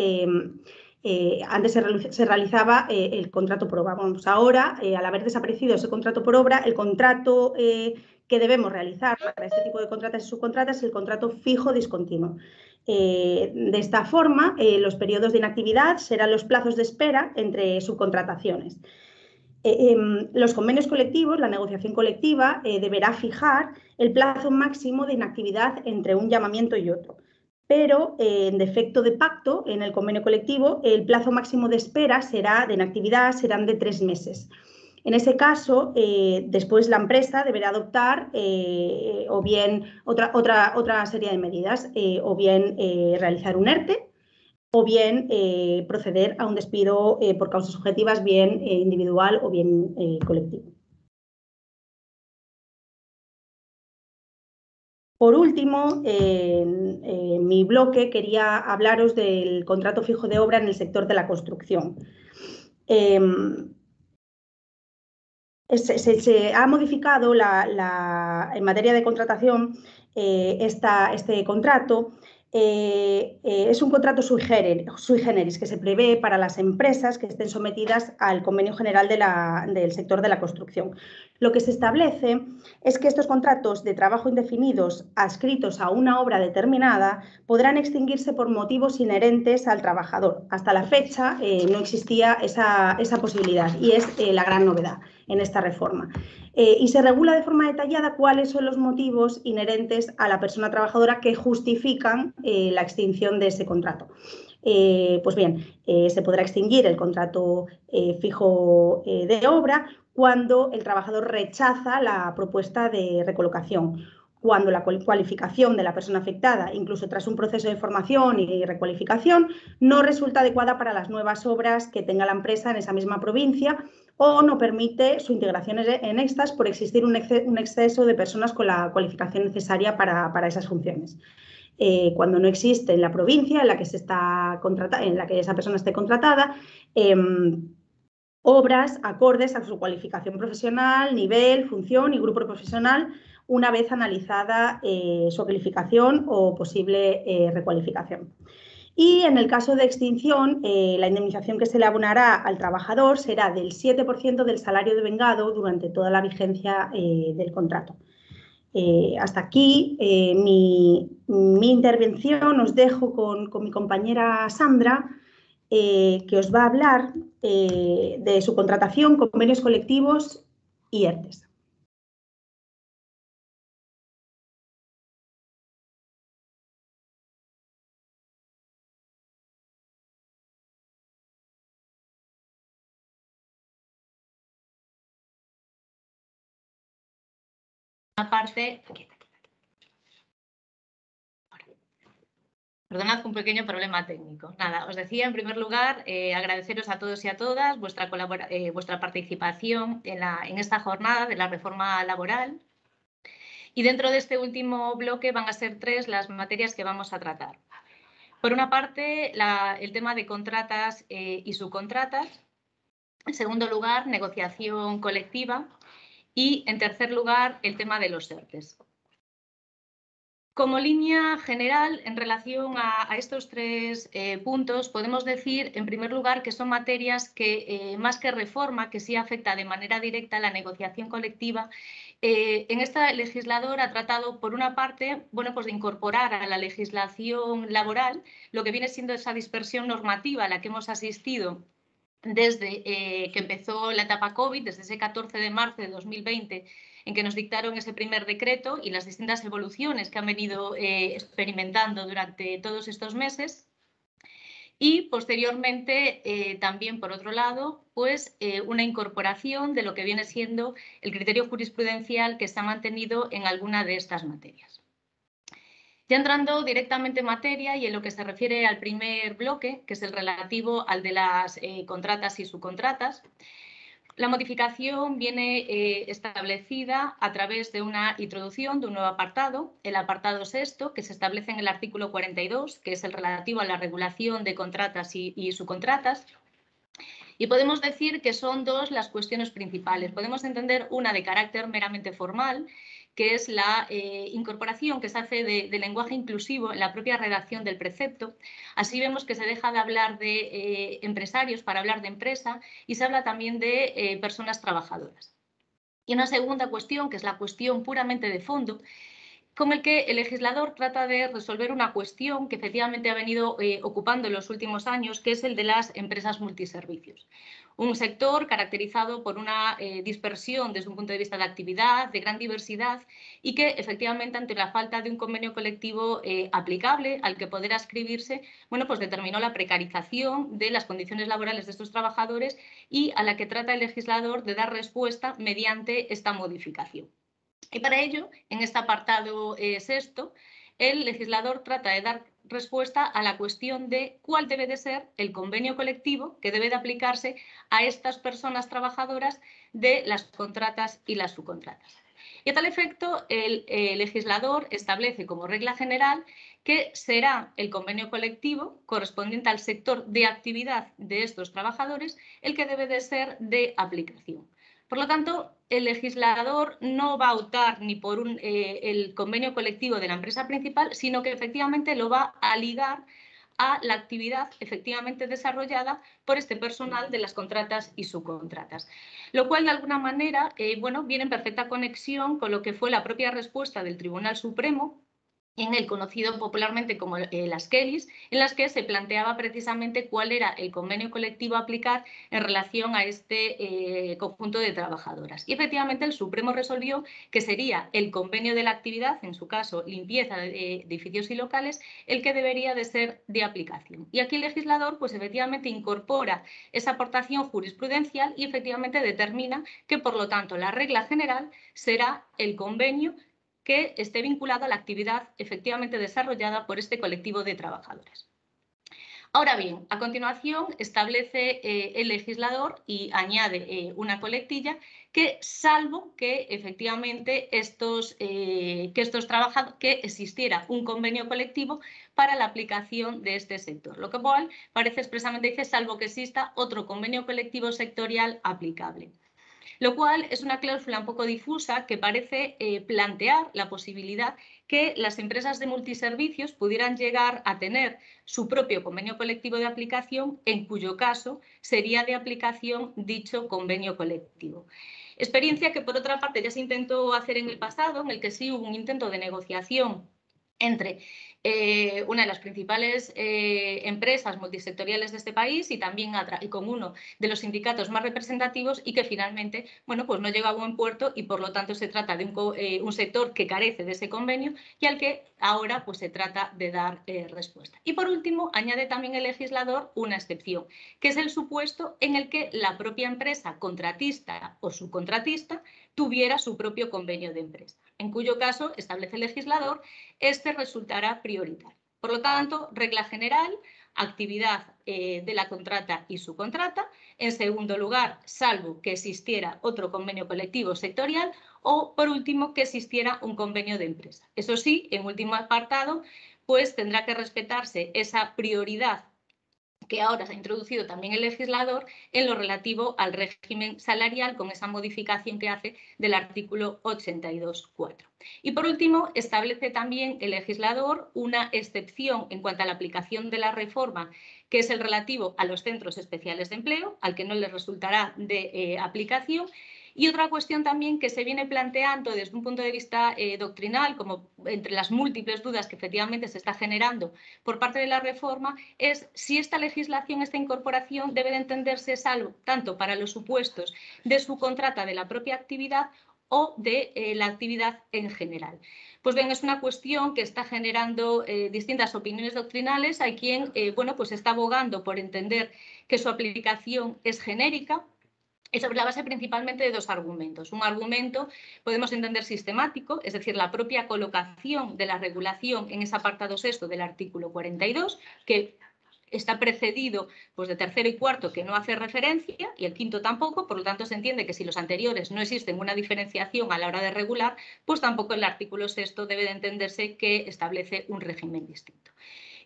Speaker 2: antes se realizaba el contrato por obra. Vamos, ahora, al haber desaparecido ese contrato por obra, el contrato que debemos realizar para este tipo de contratas y subcontratas es el contrato fijo discontinuo. De esta forma, los periodos de inactividad serán los plazos de espera entre subcontrataciones. Los convenios colectivos, la negociación colectiva, deberá fijar el plazo máximo de inactividad entre un llamamiento y otro. Pero, en defecto de pacto, en el convenio colectivo, el plazo máximo de espera de inactividad serán de 3 meses. En ese caso, después la empresa deberá adoptar o bien otra serie de medidas, o bien realizar un ERTE, o bien proceder a un despido por causas subjetivas, bien individual o bien colectivo. Por último, en mi bloque quería hablaros del contrato fijo de obra en el sector de la construcción. Se ha modificado en materia de contratación este contrato. Es un contrato sui generis que se prevé para las empresas que estén sometidas al Convenio General del sector de la construcción. Lo que se establece es que estos contratos de trabajo indefinidos adscritos a una obra determinada podrán extinguirse por motivos inherentes al trabajador. Hasta la fecha no existía esa posibilidad y es la gran novedad en esta reforma. Y se regula de forma detallada cuáles son los motivos inherentes a la persona trabajadora que justifican la extinción de ese contrato. Pues bien, se podrá extinguir el contrato fijo de obra cuando el trabajador rechaza la propuesta de recolocación, cuando la cualificación de la persona afectada, incluso tras un proceso de formación y recualificación, no resulta adecuada para las nuevas obras que tenga la empresa en esa misma provincia o no permite su integración en estas por existir un exceso de personas con la cualificación necesaria para esas funciones. Cuando no existe en la provincia en la que esa persona esté contratada, obras acordes a su cualificación profesional, nivel, función y grupo profesional, una vez analizada su cualificación o posible recualificación. Y en el caso de extinción, la indemnización que se le abonará al trabajador será del 7% del salario devengado durante toda la vigencia del contrato. Hasta aquí mi intervención. Os dejo con mi compañera Sandra, que os va a hablar de su contratación, convenios colectivos y ERTES.
Speaker 4: Aparte, Perdonad un pequeño problema técnico. Nada, os decía en primer lugar agradeceros a todos y a todas vuestra participación en esta jornada de la reforma laboral. Y dentro de este último bloque van a ser 3 las materias que vamos a tratar. Por una parte, el tema de contratas y subcontratas. En segundo lugar, negociación colectiva. Y en tercer lugar, el tema de los ERTEs. Como línea general, en relación a estos 3 puntos, podemos decir, en primer lugar, que son materias que, más que reforma, que sí afecta de manera directa a la negociación colectiva, en esta legislador ha tratado, por una parte, bueno, pues de incorporar a la legislación laboral lo que viene siendo esa dispersión normativa a la que hemos asistido desde que empezó la etapa COVID, desde ese 14 de marzo de 2020, en que nos dictaron ese primer decreto y las distintas evoluciones que han venido experimentando durante todos estos meses. Y posteriormente también, por otro lado, pues una incorporación de lo que viene siendo el criterio jurisprudencial que se ha mantenido en alguna de estas materias. Ya entrando directamente en materia y en lo que se refiere al primer bloque, que es el relativo al de las contratas y subcontratas, la modificación viene establecida a través de una introducción de un nuevo apartado, el apartado 6º, que se establece en el artículo 42, que es el relativo a la regulación de contratas y subcontratas. Y podemos decir que son 2 las cuestiones principales. Podemos entender una de carácter meramente formal, que es la incorporación que se hace de lenguaje inclusivo en la propia redacción del precepto. Así vemos que se deja de hablar de empresarios para hablar de empresa y se habla también de personas trabajadoras. Y una segunda cuestión, que es la cuestión puramente de fondo, con el que el legislador trata de resolver una cuestión que efectivamente ha venido ocupando en los últimos años, que es el de las empresas multiservicios. Un sector caracterizado por una dispersión desde un punto de vista de actividad, de gran diversidad y que efectivamente ante la falta de un convenio colectivo aplicable al que poder adscribirse, bueno, pues determinó la precarización de las condiciones laborales de estos trabajadores y a la que trata el legislador de dar respuesta mediante esta modificación. Y para ello, en este apartado 6º, el legislador trata de dar respuesta a la cuestión de cuál debe de ser el convenio colectivo que debe de aplicarse a estas personas trabajadoras de las contratas y las subcontratas. Y a tal efecto, el legislador establece como regla general que será el convenio colectivo correspondiente al sector de actividad de estos trabajadores el que debe de ser de aplicación. Por lo tanto, el legislador no va a optar ni por el convenio colectivo de la empresa principal, sino que efectivamente lo va a ligar a la actividad efectivamente desarrollada por este personal de las contratas y subcontratas. Lo cual, de alguna manera, bueno, viene en perfecta conexión con lo que fue la propia respuesta del Tribunal Supremo en el conocido popularmente como las Kellys, en las que se planteaba precisamente cuál era el convenio colectivo a aplicar en relación a este conjunto de trabajadoras. Y efectivamente el Supremo resolvió que sería el convenio de la actividad, en su caso limpieza de edificios y locales, el que debería de ser de aplicación. Y aquí el legislador pues efectivamente incorpora esa aportación jurisprudencial y efectivamente determina que por lo tanto la regla general será el convenio que esté vinculado a la actividad efectivamente desarrollada por este colectivo de trabajadores. Ahora bien, a continuación establece el legislador y añade una coletilla que salvo que efectivamente que existiera un convenio colectivo para la aplicación de este sector, lo cual parece expresamente dice salvo que exista otro convenio colectivo sectorial aplicable. Lo cual es una cláusula un poco difusa que parece plantear la posibilidad que las empresas de multiservicios pudieran llegar a tener su propio convenio colectivo de aplicación, en cuyo caso sería de aplicación dicho convenio colectivo. Experiencia que, por otra parte, ya se intentó hacer en el pasado, en el que sí hubo un intento de negociación entre una de las principales empresas multisectoriales de este país y también con uno de los sindicatos más representativos y que finalmente, bueno, pues no llegó a buen puerto y por lo tanto se trata de un sector que carece de ese convenio y al que ahora pues se trata de dar respuesta. Y por último, añade también el legislador una excepción, que es el supuesto en el que la propia empresa contratista o subcontratista tuviera su propio convenio de empresa, en cuyo caso, establece el legislador, este resultará prioritario. Por lo tanto, regla general, actividad de la contrata y subcontrata. En segundo lugar, salvo que existiera otro convenio colectivo sectorial o, por último, que existiera un convenio de empresa. Eso sí, en último apartado, pues tendrá que respetarse esa prioridad que ahora se ha introducido también el legislador en lo relativo al régimen salarial con esa modificación que hace del artículo 82.4. Y por último, establece también el legislador una excepción en cuanto a la aplicación de la reforma, que es el relativo a los centros especiales de empleo, al que no les resultará de aplicación. Y otra cuestión también que se viene planteando desde un punto de vista doctrinal, como entre las múltiples dudas que efectivamente se está generando por parte de la reforma, es si esta legislación, esta incorporación debe de entenderse salvo tanto para los supuestos de subcontrata de la propia actividad o de la actividad en general. Pues bien, es una cuestión que está generando distintas opiniones doctrinales. Hay quien bueno, pues está abogando por entender que su aplicación es genérica, y sobre la base principalmente de dos argumentos. Un argumento podemos entender sistemático, es decir, la propia colocación de la regulación en ese apartado sexto del artículo 42, que está precedido pues, de tercero y cuarto que no hace referencia y el quinto tampoco, por lo tanto se entiende que si los anteriores no existen una diferenciación a la hora de regular, pues tampoco el artículo sexto debe de entenderse que establece un régimen distinto.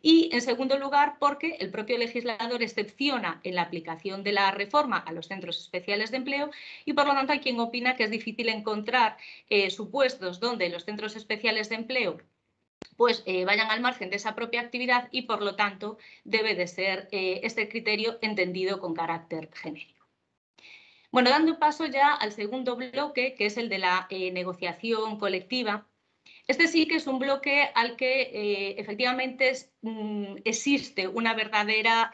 Speaker 4: Y, en segundo lugar, porque el propio legislador excepciona en la aplicación de la reforma a los centros especiales de empleo y, por lo tanto, hay quien opina que es difícil encontrar supuestos donde los centros especiales de empleo pues vayan al margen de esa propia actividad y, por lo tanto, debe de ser este criterio entendido con carácter genérico. Bueno, dando paso ya al segundo bloque, que es el de la negociación colectiva. Este sí que es un bloque al que efectivamente existe una verdadera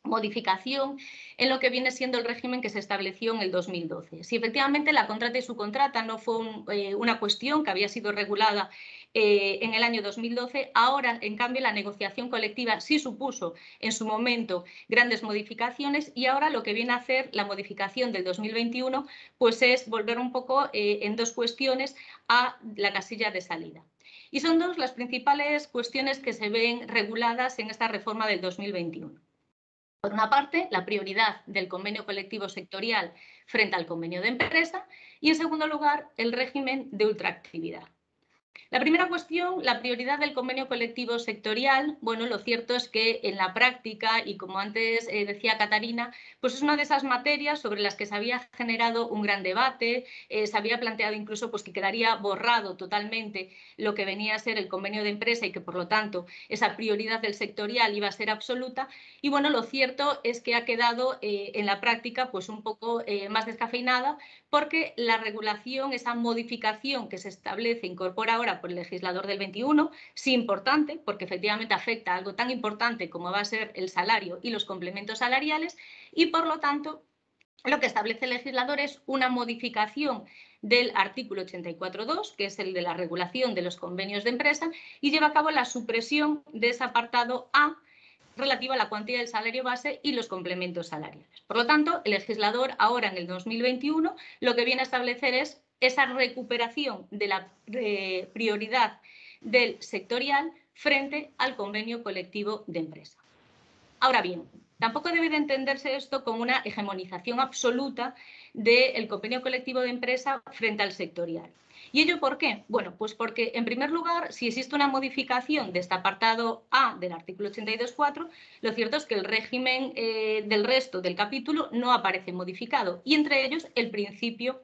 Speaker 4: modificación en lo que viene siendo el régimen que se estableció en el 2012. Si efectivamente la contrata y subcontrata no fue una cuestión que había sido regulada en el año 2012, ahora, en cambio, la negociación colectiva sí supuso en su momento grandes modificaciones y ahora lo que viene a hacer la modificación del 2021 pues es volver un poco en dos cuestiones a la casilla de salida. Y son dos las principales cuestiones que se ven reguladas en esta reforma del 2021. Por una parte, la prioridad del convenio colectivo sectorial frente al convenio de empresa y, en segundo lugar, el régimen de ultraactividad. La primera cuestión, la prioridad del convenio colectivo sectorial. Bueno, lo cierto es que en la práctica, y como antes decía Catarina, pues es una de esas materias sobre las que se había generado un gran debate, se había planteado incluso pues, que quedaría borrado totalmente lo que venía a ser el convenio de empresa y que, por lo tanto, esa prioridad del sectorial iba a ser absoluta. Y bueno, lo cierto es que ha quedado en la práctica pues un poco más descafeinada porque la regulación, esa modificación que se establece, incorpora ahora por el legislador del 21, sí importante, porque efectivamente afecta a algo tan importante como va a ser el salario y los complementos salariales y, por lo tanto, lo que establece el legislador es una modificación del artículo 84.2, que es el de la regulación de los convenios de empresa, y lleva a cabo la supresión de ese apartado A relativa a la cuantía del salario base y los complementos salariales. Por lo tanto, el legislador ahora en el 2021 lo que viene a establecer es esa recuperación de la prioridad del sectorial frente al convenio colectivo de empresa. Ahora bien, tampoco debe de entenderse esto como una hegemonización absoluta del convenio colectivo de empresa frente al sectorial. ¿Y ello por qué? Bueno, pues porque, en primer lugar, si existe una modificación de este apartado A del artículo 82.4, lo cierto es que el régimen del resto del capítulo no aparece modificado, y entre ellos el principio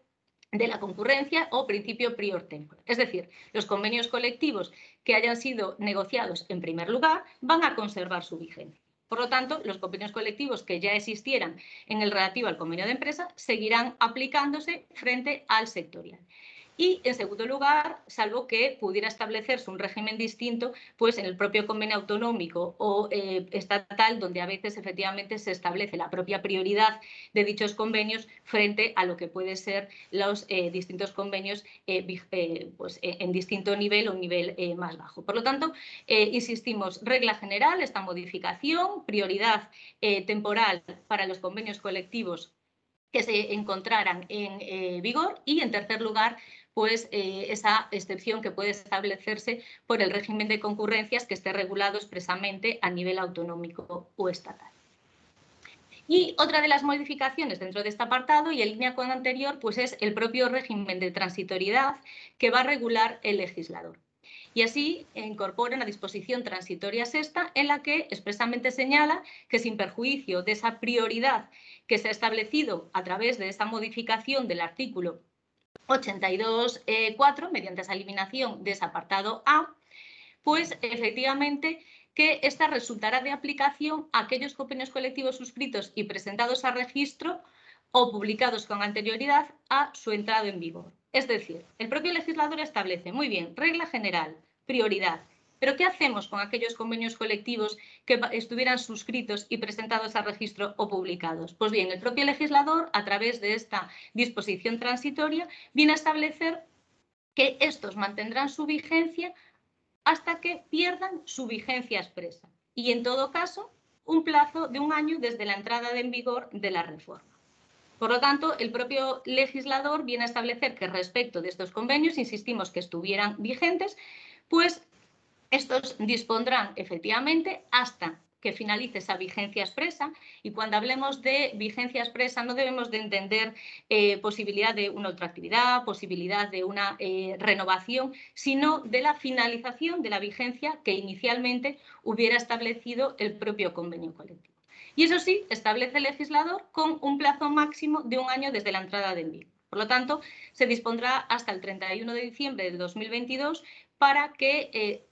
Speaker 4: de la concurrencia o principio prior tempore. Es decir, los convenios colectivos que hayan sido negociados en primer lugar van a conservar su vigencia. Por lo tanto, los convenios colectivos que ya existieran en el relativo al convenio de empresa seguirán aplicándose frente al sectorial. Y, en segundo lugar, salvo que pudiera establecerse un régimen distinto pues en el propio convenio autonómico o estatal, donde a veces efectivamente se establece la propia prioridad de dichos convenios frente a lo que pueden ser los distintos convenios pues, en distinto nivel o nivel más bajo. Por lo tanto, insistimos, regla general, esta modificación, prioridad temporal para los convenios colectivos que se encontraran en vigor y, en tercer lugar, pues esa excepción que puede establecerse por el régimen de concurrencias que esté regulado expresamente a nivel autonómico o estatal. Y otra de las modificaciones dentro de este apartado, y en línea con el anterior, pues es el propio régimen de transitoriedad que va a regular el legislador. Y así incorpora una disposición transitoria sexta en la que expresamente señala que sin perjuicio de esa prioridad que se ha establecido a través de esta modificación del artículo 82.4, mediante esa eliminación de ese apartado A, pues efectivamente que esta resultará de aplicación a aquellos convenios colectivos suscritos y presentados a registro o publicados con anterioridad a su entrada en vigor. Es decir, el propio legislador establece, muy bien, regla general, prioridad, pero ¿qué hacemos con aquellos convenios colectivos que estuvieran suscritos y presentados a registro o publicados? Pues bien, el propio legislador, a través de esta disposición transitoria, viene a establecer que estos mantendrán su vigencia hasta que pierdan su vigencia expresa y, en todo caso, un plazo de 1 año desde la entrada en vigor de la reforma. Por lo tanto, el propio legislador viene a establecer que respecto de estos convenios, insistimos que estuvieran vigentes, pues estos dispondrán efectivamente hasta que finalice esa vigencia expresa, y cuando hablemos de vigencia expresa no debemos de entender posibilidad de una otra actividad, posibilidad de una renovación, sino de la finalización de la vigencia que inicialmente hubiera establecido el propio convenio colectivo. Y eso sí, establece el legislador con un plazo máximo de 1 año desde la entrada en vigor. Por lo tanto, se dispondrá hasta el 31 de diciembre del 2022 para que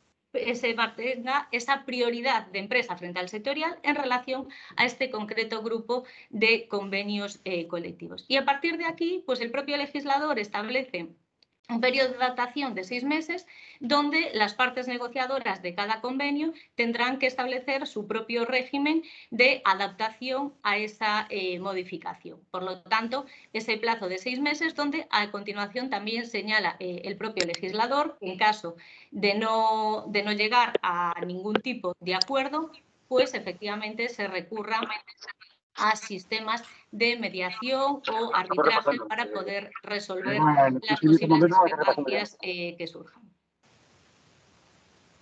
Speaker 4: se mantenga esa prioridad de empresa frente al sectorial en relación a este concreto grupo de convenios colectivos. Y a partir de aquí, pues el propio legislador establece un periodo de adaptación de 6 meses, donde las partes negociadoras de cada convenio tendrán que establecer su propio régimen de adaptación a esa modificación. Por lo tanto, ese plazo de 6 meses, donde a continuación también señala el propio legislador que en caso de no llegar a ningún tipo de acuerdo, pues efectivamente se recurra a sistemas de mediación o arbitraje para poder resolver las posibles discrepancias que surjan.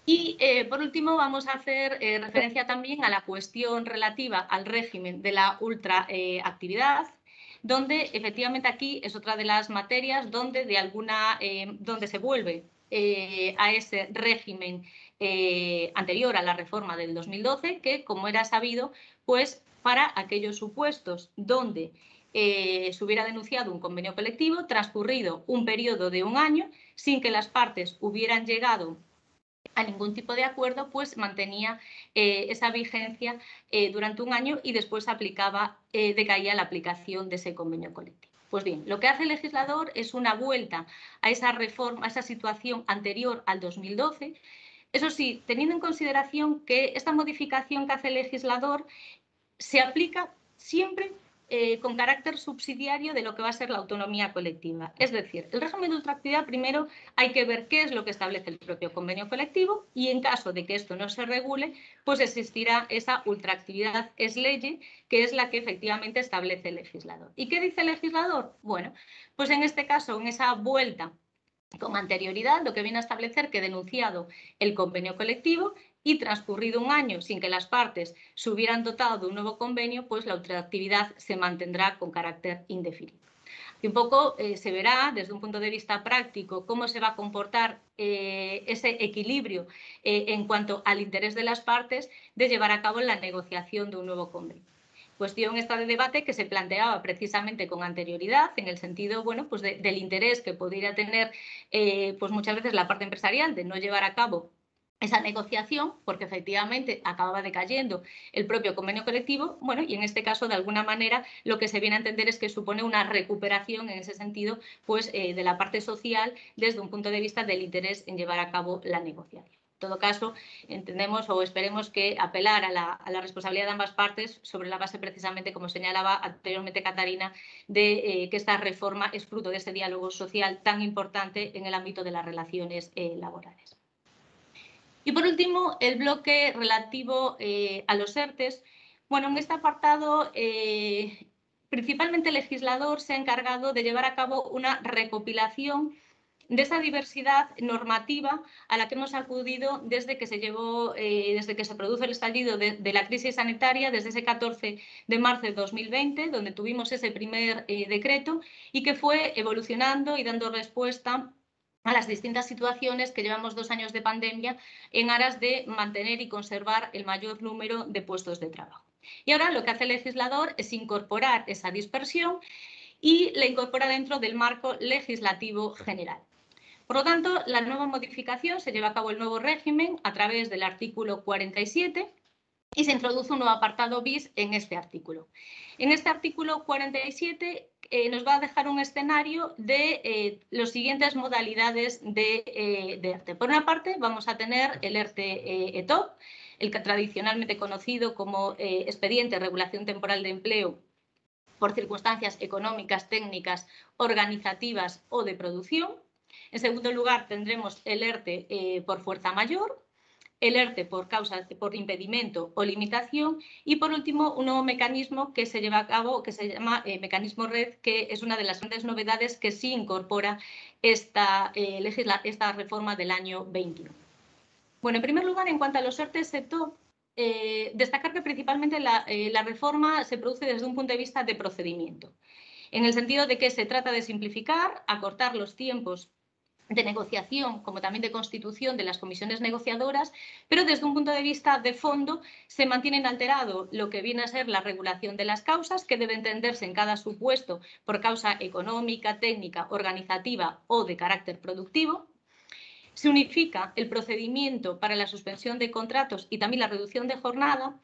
Speaker 4: Y por último vamos a hacer referencia también a la cuestión relativa al régimen de la ultraactividad, donde efectivamente aquí es otra de las materias donde donde se vuelve a ese régimen anterior a la reforma del 2012, que, como era sabido, pues para aquellos supuestos donde se hubiera denunciado un convenio colectivo, transcurrido un periodo de 1 año, sin que las partes hubieran llegado a ningún tipo de acuerdo, pues mantenía esa vigencia durante 1 año y después decaía la aplicación de ese convenio colectivo. Pues bien, lo que hace el legislador es una vuelta a esa reforma, a esa situación anterior al 2012, eso sí, teniendo en consideración que esta modificación que hace el legislador se aplica siempre con carácter subsidiario de lo que va a ser la autonomía colectiva. Es decir, el régimen de ultraactividad, primero hay que ver qué es lo que establece el propio convenio colectivo, y en caso de que esto no se regule, pues existirá esa ultraactividad ex lege, que es la que efectivamente establece el legislador. ¿Y qué dice el legislador? Bueno, pues en este caso, en esa vuelta con anterioridad, lo que viene a establecer que, denunciado el convenio colectivo y transcurrido 1 año sin que las partes se hubieran dotado de un nuevo convenio, pues la ultraactividad se mantendrá con carácter indefinido. Y un poco se verá desde un punto de vista práctico cómo se va a comportar ese equilibrio en cuanto al interés de las partes de llevar a cabo la negociación de un nuevo convenio. Cuestión esta de debate que se planteaba precisamente con anterioridad, en el sentido, bueno, pues del interés que podría tener pues muchas veces la parte empresarial de no llevar a cabo esa negociación, porque efectivamente acababa decayendo el propio convenio colectivo, bueno, y en este caso, de alguna manera, lo que se viene a entender es que supone una recuperación en ese sentido, pues de la parte social, desde un punto de vista del interés en llevar a cabo la negociación. En todo caso, entendemos o esperemos que apelar a la responsabilidad de ambas partes, sobre la base precisamente, como señalaba anteriormente Catarina, de que esta reforma es fruto de ese diálogo social tan importante en el ámbito de las relaciones laborales. Y por último, el bloque relativo a los ERTEs. Bueno, en este apartado, principalmente el legislador se ha encargado de llevar a cabo una recopilación de esa diversidad normativa a la que hemos acudido desde que se produjo el estallido de la crisis sanitaria, desde ese 14 de marzo de 2020, donde tuvimos ese primer decreto y que fue evolucionando y dando respuesta a las distintas situaciones que llevamos 2 años de pandemia en aras de mantener y conservar el mayor número de puestos de trabajo. Y ahora lo que hace el legislador es incorporar esa dispersión y la incorpora dentro del marco legislativo general. Por lo tanto, la nueva modificación se lleva a cabo el nuevo régimen a través del artículo 47 y se introduce un nuevo apartado bis en este artículo. En este artículo 47 nos va a dejar un escenario de las siguientes modalidades de ERTE. Por una parte, vamos a tener el ERTE ETOP, el que tradicionalmente conocido como Expediente de Regulación Temporal de Empleo por circunstancias económicas, técnicas, organizativas o de producción. En segundo lugar, tendremos el ERTE por fuerza mayor, el ERTE por impedimento o limitación y, por último, un nuevo mecanismo que se lleva a cabo, que se llama mecanismo red, que es una de las grandes novedades que sí incorpora esta reforma del año 21. Bueno, en primer lugar, en cuanto a los ERTE-ETOP, destacar que principalmente la reforma se produce desde un punto de vista de procedimiento, en el sentido de que se trata de simplificar, acortar los tiempos de negociación como también de constitución de las comisiones negociadoras, pero desde un punto de vista de fondo se mantiene inalterado lo que viene a ser la regulación de las causas, que debe entenderse en cada supuesto por causa económica, técnica, organizativa o de carácter productivo. Se unifica el procedimiento para la suspensión de contratos y también la reducción de jornada,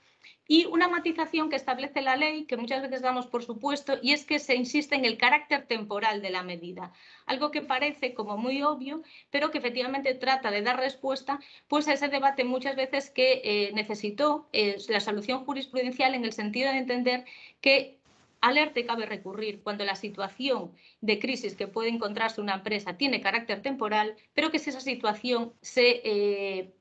Speaker 4: y una matización que establece la ley, que muchas veces damos por supuesto, y es que se insiste en el carácter temporal de la medida, algo que parece como muy obvio, pero que efectivamente trata de dar respuesta pues, a ese debate muchas veces que necesitó la solución jurisprudencial, en el sentido de entender que al ERTE cabe recurrir cuando la situación de crisis que puede encontrarse una empresa tiene carácter temporal, pero que si esa situación se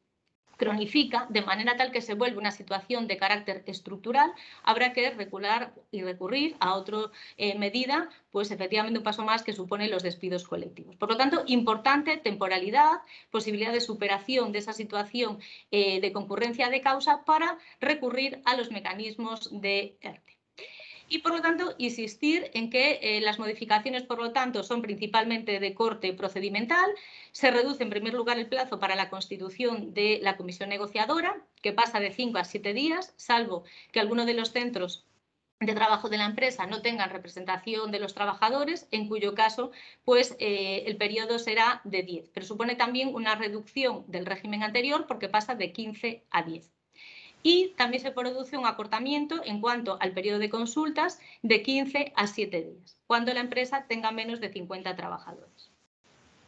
Speaker 4: cronifica de manera tal que se vuelve una situación de carácter estructural, habrá que recurrir a otra medida, pues efectivamente un paso más que supone los despidos colectivos. Por lo tanto, importante temporalidad, posibilidad de superación de esa situación de concurrencia de causa para recurrir a los mecanismos de ERTE. Y, por lo tanto, insistir en que las modificaciones, por lo tanto, son principalmente de corte procedimental. Se reduce, en primer lugar, el plazo para la constitución de la comisión negociadora, que pasa de 5 a 7 días, salvo que alguno de los centros de trabajo de la empresa no tengan representación de los trabajadores, en cuyo caso pues, el periodo será de 10. Pero supone también una reducción del régimen anterior, porque pasa de 15 a 10. Y también se produce un acortamiento en cuanto al periodo de consultas de 15 a 7 días, cuando la empresa tenga menos de 50 trabajadores.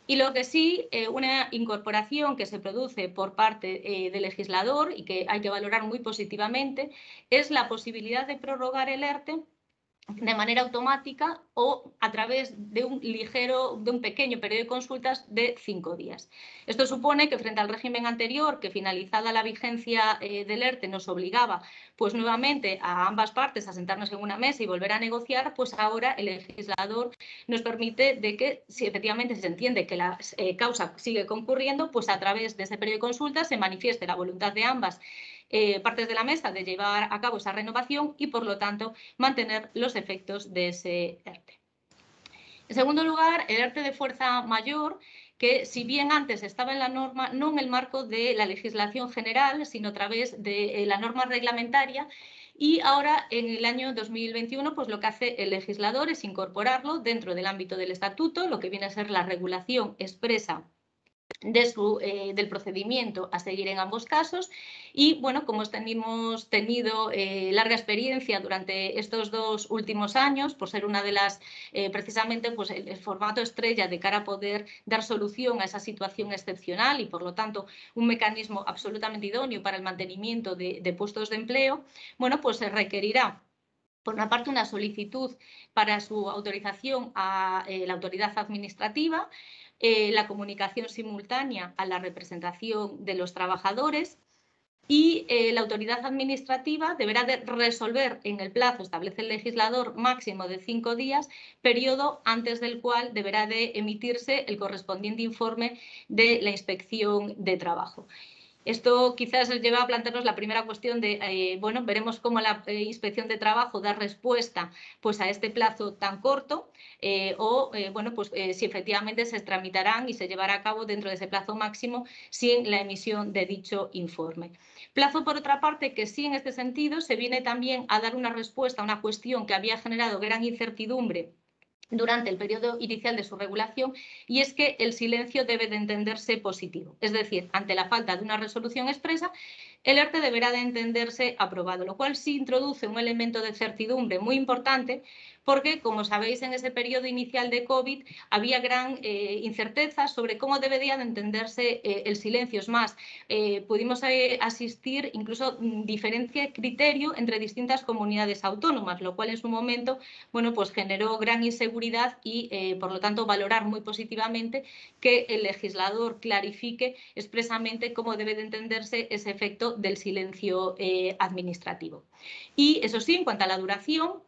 Speaker 4: Y lo que sí, una incorporación que se produce por parte del legislador y que hay que valorar muy positivamente, es la posibilidad de prorrogar el ERTE de manera automática o a través de un pequeño periodo de consultas de 5 días. Esto supone que frente al régimen anterior, que finalizada la vigencia del ERTE nos obligaba pues nuevamente a ambas partes a sentarnos en una mesa y volver a negociar, pues ahora el legislador nos permite de que si efectivamente se entiende que la causa sigue concurriendo, pues a través de ese periodo de consultas se manifieste la voluntad de ambas partes de la mesa de llevar a cabo esa renovación y, por lo tanto, mantener los efectos de ese ERTE. En segundo lugar, el ERTE de fuerza mayor, que si bien antes estaba en la norma, no en el marco de la legislación general, sino a través de la norma reglamentaria, y ahora en el año 2021 pues lo que hace el legislador es incorporarlo dentro del ámbito del estatuto, lo que viene a ser la regulación expresa del procedimiento a seguir en ambos casos. Y bueno, como hemos tenido larga experiencia durante estos 2 últimos años, por ser una de las, precisamente, pues el formato estrella de cara a poder dar solución a esa situación excepcional y, por lo tanto, un mecanismo absolutamente idóneo para el mantenimiento de puestos de empleo, bueno, pues se requerirá por una parte, una solicitud para su autorización a la autoridad administrativa, la comunicación simultánea a la representación de los trabajadores y la autoridad administrativa deberá de resolver en el plazo, establece el legislador, máximo de 5 días, periodo antes del cual deberá de emitirse el correspondiente informe de la Inspección de Trabajo. Esto quizás nos lleva a plantearnos la primera cuestión de, bueno, veremos cómo la Inspección de Trabajo da respuesta pues, a este plazo tan corto bueno, pues si efectivamente se tramitarán y se llevará a cabo dentro de ese plazo máximo sin la emisión de dicho informe. Plazo, por otra parte, que sí en este sentido se viene también a dar una respuesta a una cuestión que había generado gran incertidumbre durante el periodo inicial de su regulación, y es que el silencio debe de entenderse positivo. Es decir, ante la falta de una resolución expresa, el ERTE deberá de entenderse aprobado, lo cual sí introduce un elemento de certidumbre muy importante porque, como sabéis, en ese periodo inicial de COVID había gran incerteza sobre cómo debería de entenderse el silencio. Es más, pudimos asistir incluso diferencia de criterio entre distintas comunidades autónomas, lo cual en su momento, bueno, pues generó gran inseguridad y, por lo tanto, valorar muy positivamente que el legislador clarifique expresamente cómo debe de entenderse ese efecto del silencio administrativo. Y eso sí, en cuanto a la duración,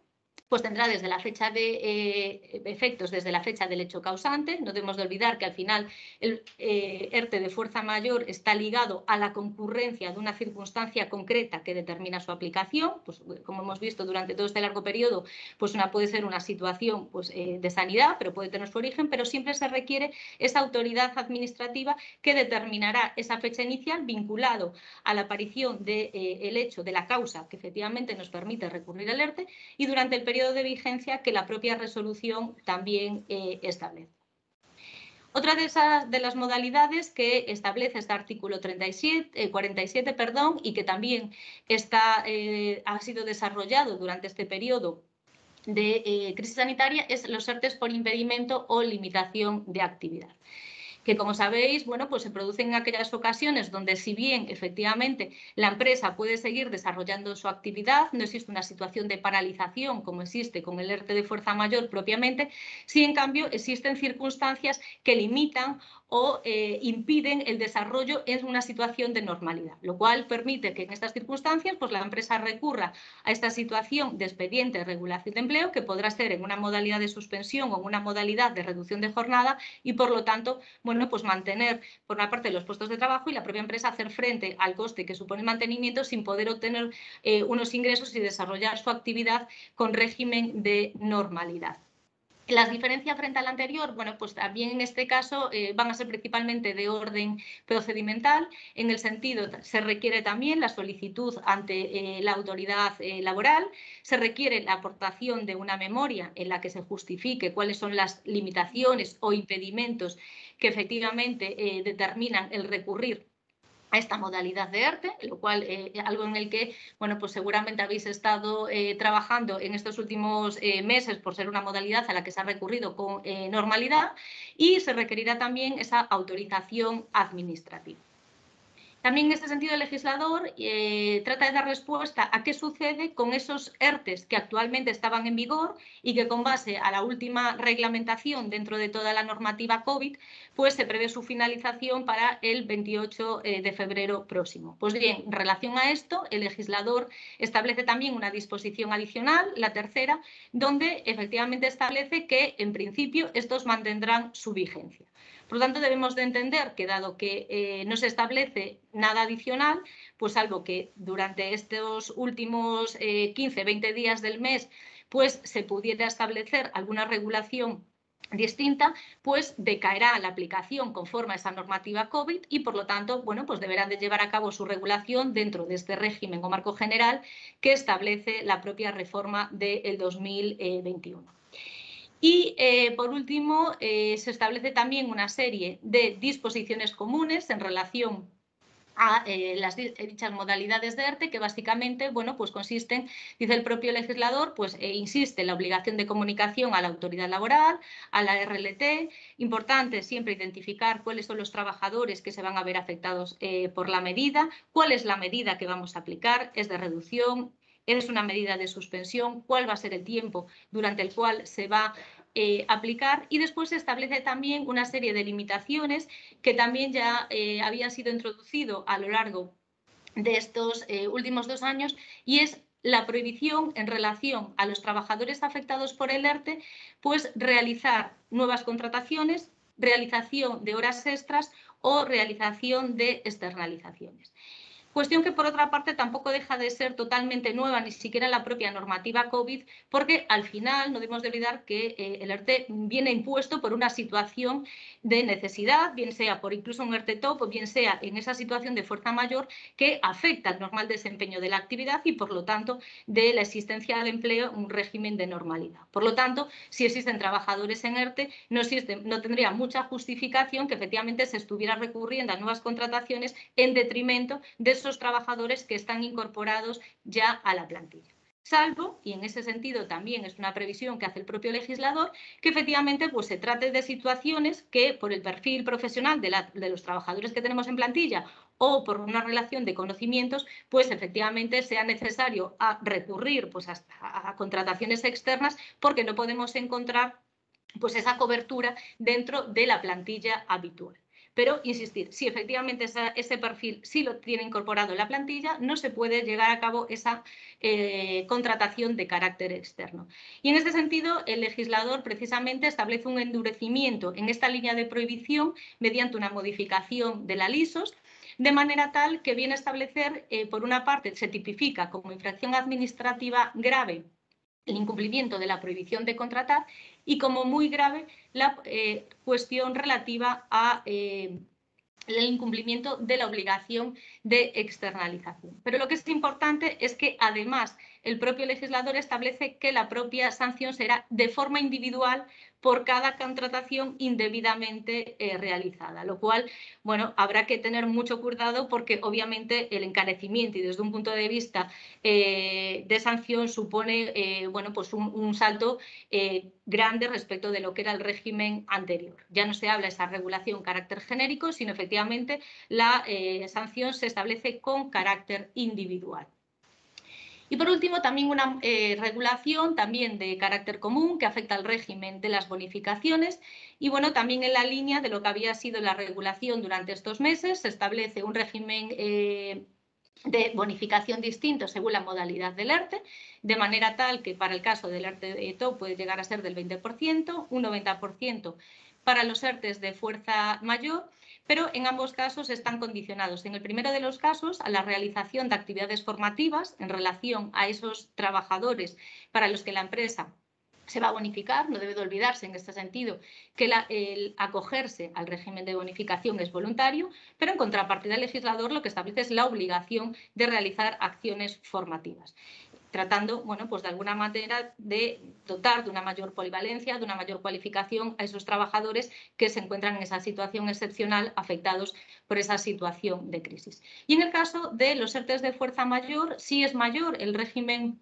Speaker 4: pues tendrá desde la fecha de efectos desde la fecha del hecho causante. No debemos de olvidar que al final el ERTE de fuerza mayor está ligado a la concurrencia de una circunstancia concreta que determina su aplicación. Pues, como hemos visto durante todo este largo periodo, pues puede ser una situación pues, de sanidad, pero puede tener su origen, pero siempre se requiere esa autoridad administrativa que determinará esa fecha inicial vinculado a la aparición del hecho, de la causa que efectivamente nos permite recurrir al ERTE, y durante el periodo de vigencia que la propia resolución también establece. Otra de las modalidades que establece este artículo 47 y que también ha sido desarrollado durante este periodo de crisis sanitaria es los ERTEs por impedimento o limitación de actividad, que, como sabéis, bueno, pues se producen en aquellas ocasiones donde, si bien efectivamente la empresa puede seguir desarrollando su actividad, no existe una situación de paralización como existe con el ERTE de fuerza mayor propiamente, sí, en cambio, existen circunstancias que limitan o impiden el desarrollo en una situación de normalidad, lo cual permite que en estas circunstancias pues, la empresa recurra a esta situación de expediente de regulación de empleo, que podrá ser en una modalidad de suspensión o en una modalidad de reducción de jornada, y por lo tanto, bueno, pues mantener por una parte los puestos de trabajo y la propia empresa hacer frente al coste que supone el mantenimiento sin poder obtener unos ingresos y desarrollar su actividad con régimen de normalidad. Las diferencias frente al anterior, bueno, pues también en este caso van a ser principalmente de orden procedimental, en el sentido se requiere también la solicitud ante la autoridad laboral, se requiere la aportación de una memoria en la que se justifique cuáles son las limitaciones o impedimentos que efectivamente determinan el recurrir a esta modalidad de ERTE, lo cual algo en el que, bueno, pues seguramente habéis estado trabajando en estos últimos meses por ser una modalidad a la que se ha recurrido con normalidad, y se requerirá también esa autorización administrativa. También en este sentido el legislador trata de dar respuesta a qué sucede con esos ERTEs que actualmente estaban en vigor y que, con base a la última reglamentación dentro de toda la normativa COVID, pues se prevé su finalización para el 28 de febrero próximo. Pues bien, en relación a esto, el legislador establece también una disposición adicional, la tercera, donde efectivamente establece que, en principio, estos mantendrán su vigencia. Por lo tanto, debemos de entender que, dado que no se establece nada adicional, pues salvo que durante estos últimos 15-20 días del mes pues se pudiera establecer alguna regulación distinta, pues decaerá la aplicación conforme a esa normativa COVID y, por lo tanto, bueno, pues deberán de llevar a cabo su regulación dentro de este régimen o marco general que establece la propia reforma del 2021. Y, por último, se establece también una serie de disposiciones comunes en relación a las dichas modalidades de ERTE, que básicamente, bueno, pues consisten, dice el propio legislador, pues insiste en la obligación de comunicación a la autoridad laboral, a la RLT. Importante siempre identificar cuáles son los trabajadores que se van a ver afectados por la medida, cuál es la medida que vamos a aplicar, es de reducción, es una medida de suspensión, cuál va a ser el tiempo durante el cual se va a aplicar, y después se establece también una serie de limitaciones que también ya habían sido introducidas a lo largo de estos últimos 2 años, y es la prohibición en relación a los trabajadores afectados por el ERTE, pues realizar nuevas contrataciones, realización de horas extras o realización de externalizaciones. Cuestión que, por otra parte, tampoco deja de ser totalmente nueva, ni siquiera la propia normativa COVID, porque al final no debemos de olvidar que el ERTE viene impuesto por una situación de necesidad, bien sea por incluso un ERTE top, o bien sea en esa situación de fuerza mayor que afecta al normal desempeño de la actividad y, por lo tanto, de la existencia de empleo un régimen de normalidad. Por lo tanto, si existen trabajadores en ERTE, no tendría mucha justificación que efectivamente se estuviera recurriendo a nuevas contrataciones en detrimento de esos trabajadores que están incorporados ya a la plantilla. Salvo, y en ese sentido también es una previsión que hace el propio legislador, que efectivamente pues, se trate de situaciones que por el perfil profesional de los trabajadores que tenemos en plantilla o por una relación de conocimientos, pues efectivamente sea necesario recurrir pues, a contrataciones externas porque no podemos encontrar pues, esa cobertura dentro de la plantilla habitual. Pero, insistir, si efectivamente ese perfil sí lo tiene incorporado en la plantilla, no se puede llevar a cabo esa contratación de carácter externo. Y en este sentido, el legislador precisamente establece un endurecimiento en esta línea de prohibición mediante una modificación de la LISOS, de manera tal que viene a establecer, por una parte, se tipifica como infracción administrativa grave el incumplimiento de la prohibición de contratar y como muy grave la cuestión relativa a el incumplimiento de la obligación de externalización. Pero lo que es importante es que además el propio legislador establece que la propia sanción será de forma individual por cada contratación indebidamente realizada, lo cual, bueno, habrá que tener mucho cuidado porque obviamente el encarecimiento y desde un punto de vista de sanción supone, bueno, pues un salto grande respecto de lo que era el régimen anterior. Ya no se habla de esa regulación carácter genérico, sino efectivamente la sanción se establece con carácter individual. Y por último, también una regulación también de carácter común que afecta al régimen de las bonificaciones y bueno, también en la línea de lo que había sido la regulación durante estos meses, se establece un régimen de bonificación distinto según la modalidad del ERTE, de manera tal que para el caso del ERTE top puede llegar a ser del 20%, un 90% para los ERTEs de fuerza mayor, pero en ambos casos están condicionados. En el primero de los casos, a la realización de actividades formativas en relación a esos trabajadores para los que la empresa se va a bonificar. No debe de olvidarse en este sentido que el acogerse al régimen de bonificación es voluntario, pero en contrapartida el legislador lo que establece es la obligación de realizar acciones formativas, tratando, bueno, pues de alguna manera de dotar de una mayor polivalencia, de una mayor cualificación a esos trabajadores que se encuentran en esa situación excepcional afectados por esa situación de crisis. Y en el caso de los ERTEs de fuerza mayor, sí es mayor el régimen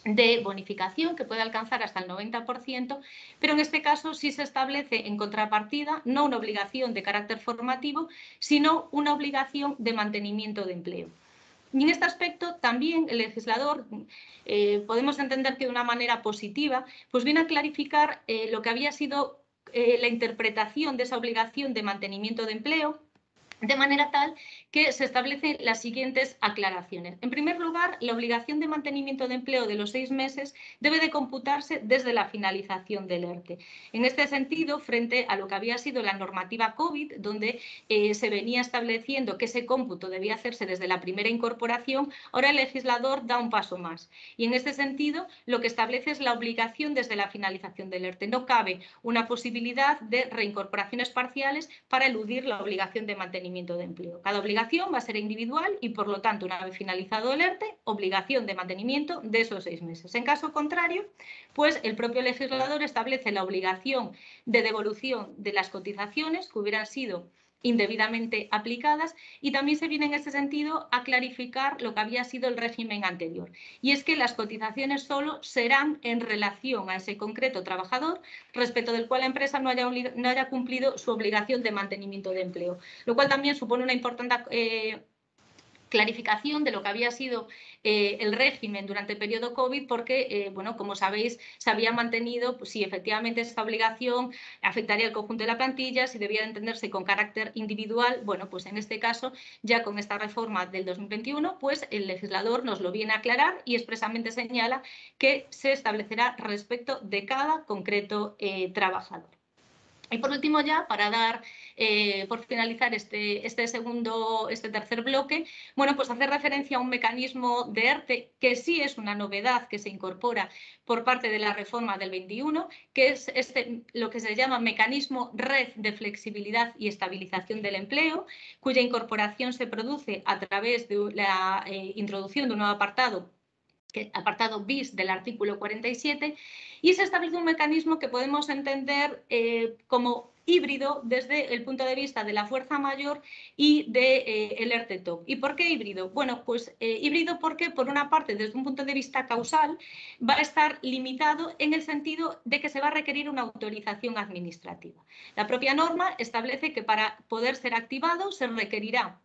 Speaker 4: de bonificación que puede alcanzar hasta el 90%, pero en este caso sí se establece en contrapartida no una obligación de carácter formativo, sino una obligación de mantenimiento de empleo. Y en este aspecto también el legislador, podemos entender que de una manera positiva, pues viene a clarificar lo que había sido la interpretación de esa obligación de mantenimiento de empleo, de manera tal que se establecen las siguientes aclaraciones. En primer lugar, la obligación de mantenimiento de empleo de los 6 meses debe de computarse desde la finalización del ERTE. En este sentido, frente a lo que había sido la normativa COVID, donde se venía estableciendo que ese cómputo debía hacerse desde la primera incorporación, ahora el legislador da un paso más. Y en este sentido, lo que establece es la obligación desde la finalización del ERTE. No cabe una posibilidad de reincorporaciones parciales para eludir la obligación de mantenimiento de empleo. Cada obligación va a ser individual y, por lo tanto, una vez finalizado el ERTE, obligación de mantenimiento de esos 6 meses. En caso contrario, pues el propio legislador establece la obligación de devolución de las cotizaciones que hubieran sido indebidamente aplicadas y también se viene en ese sentido a clarificar lo que había sido el régimen anterior. Y es que las cotizaciones solo serán en relación a ese concreto trabajador respecto del cual la empresa no haya cumplido su obligación de mantenimiento de empleo, lo cual también supone una importante clarificación de lo que había sido el régimen durante el periodo COVID, porque, bueno, como sabéis, se había mantenido pues, si efectivamente esta obligación afectaría al conjunto de la plantilla, si debía de entenderse con carácter individual. Bueno, pues en este caso, ya con esta reforma del 2021, pues el legislador nos lo viene a aclarar y expresamente señala que se establecerá respecto de cada concreto trabajador. Y por último ya, para dar, por finalizar este tercer bloque, bueno, pues hacer referencia a un mecanismo de ERTE que sí es una novedad que se incorpora por parte de la reforma del 21, que es lo que se llama mecanismo red de flexibilidad y estabilización del empleo, cuya incorporación se produce a través de la introducción de un nuevo apartado bis del artículo 47, y se establece un mecanismo que podemos entender como híbrido desde el punto de vista de la fuerza mayor y del ERTE TOC. ¿Y por qué híbrido? Bueno, pues híbrido porque, por una parte, desde un punto de vista causal, va a estar limitado en el sentido de que se va a requerir una autorización administrativa. La propia norma establece que para poder ser activado se requerirá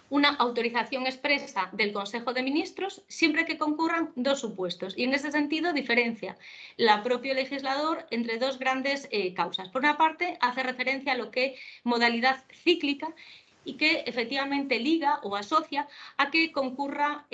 Speaker 4: una autorización expresa del Consejo de Ministros siempre que concurran dos supuestos. Y en ese sentido diferencia el propio legislador entre dos grandes causas. Por una parte, hace referencia a lo que es modalidad cíclica y que efectivamente liga o asocia a que concurra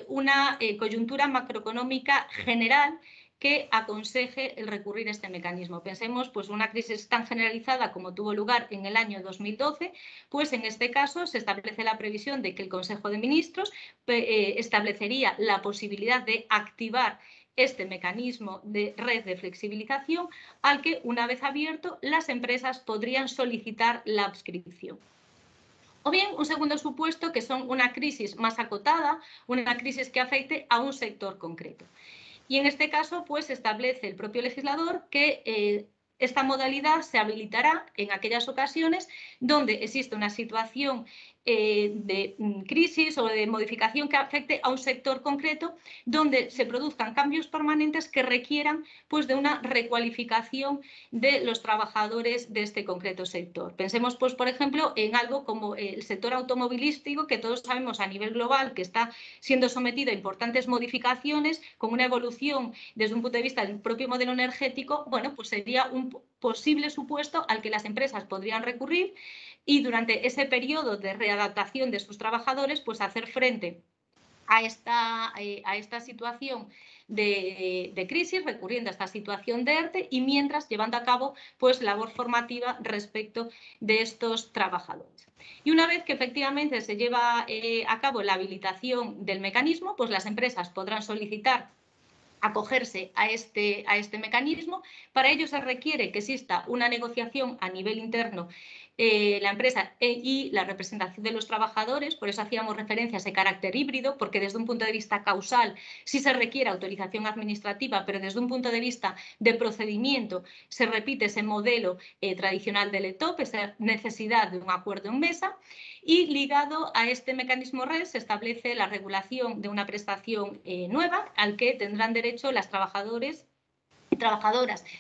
Speaker 4: una coyuntura macroeconómica general que aconseje el recurrir a este mecanismo. Pensemos, pues, una crisis tan generalizada como tuvo lugar en el año 2012, pues en este caso se establece la previsión de que el Consejo de Ministros establecería la posibilidad de activar este mecanismo de red de flexibilización al que, una vez abierto, las empresas podrían solicitar la adscripción. O bien, un segundo supuesto, que son una crisis más acotada, una crisis que afecte a un sector concreto. Y en este caso, pues, establece el propio legislador que esta modalidad se habilitará en aquellas ocasiones donde existe una situación de crisis o de modificación que afecte a un sector concreto, donde se produzcan cambios permanentes que requieran, pues, de una recualificación de los trabajadores de este concreto sector. Pensemos, pues, por ejemplo, en algo como el sector automovilístico, que todos sabemos a nivel global que está siendo sometido a importantes modificaciones, con una evolución desde un punto de vista del propio modelo energético. Bueno, pues sería un posible supuesto al que las empresas podrían recurrir y durante ese periodo de readaptación de sus trabajadores, pues hacer frente a esta situación de crisis, recurriendo a esta situación de ERTE y mientras llevando a cabo, pues, labor formativa respecto de estos trabajadores. Y una vez que efectivamente se lleva a cabo la habilitación del mecanismo, pues las empresas podrán solicitar acogerse a este mecanismo. Para ello se requiere que exista una negociación a nivel interno, la empresa y la representación de los trabajadores. Por eso hacíamos referencia a ese carácter híbrido, porque desde un punto de vista causal sí se requiere autorización administrativa, pero desde un punto de vista de procedimiento se repite ese modelo tradicional del ETOP, esa necesidad de un acuerdo en mesa. Y ligado a este mecanismo red se establece la regulación de una prestación nueva al que tendrán derecho las trabajadoras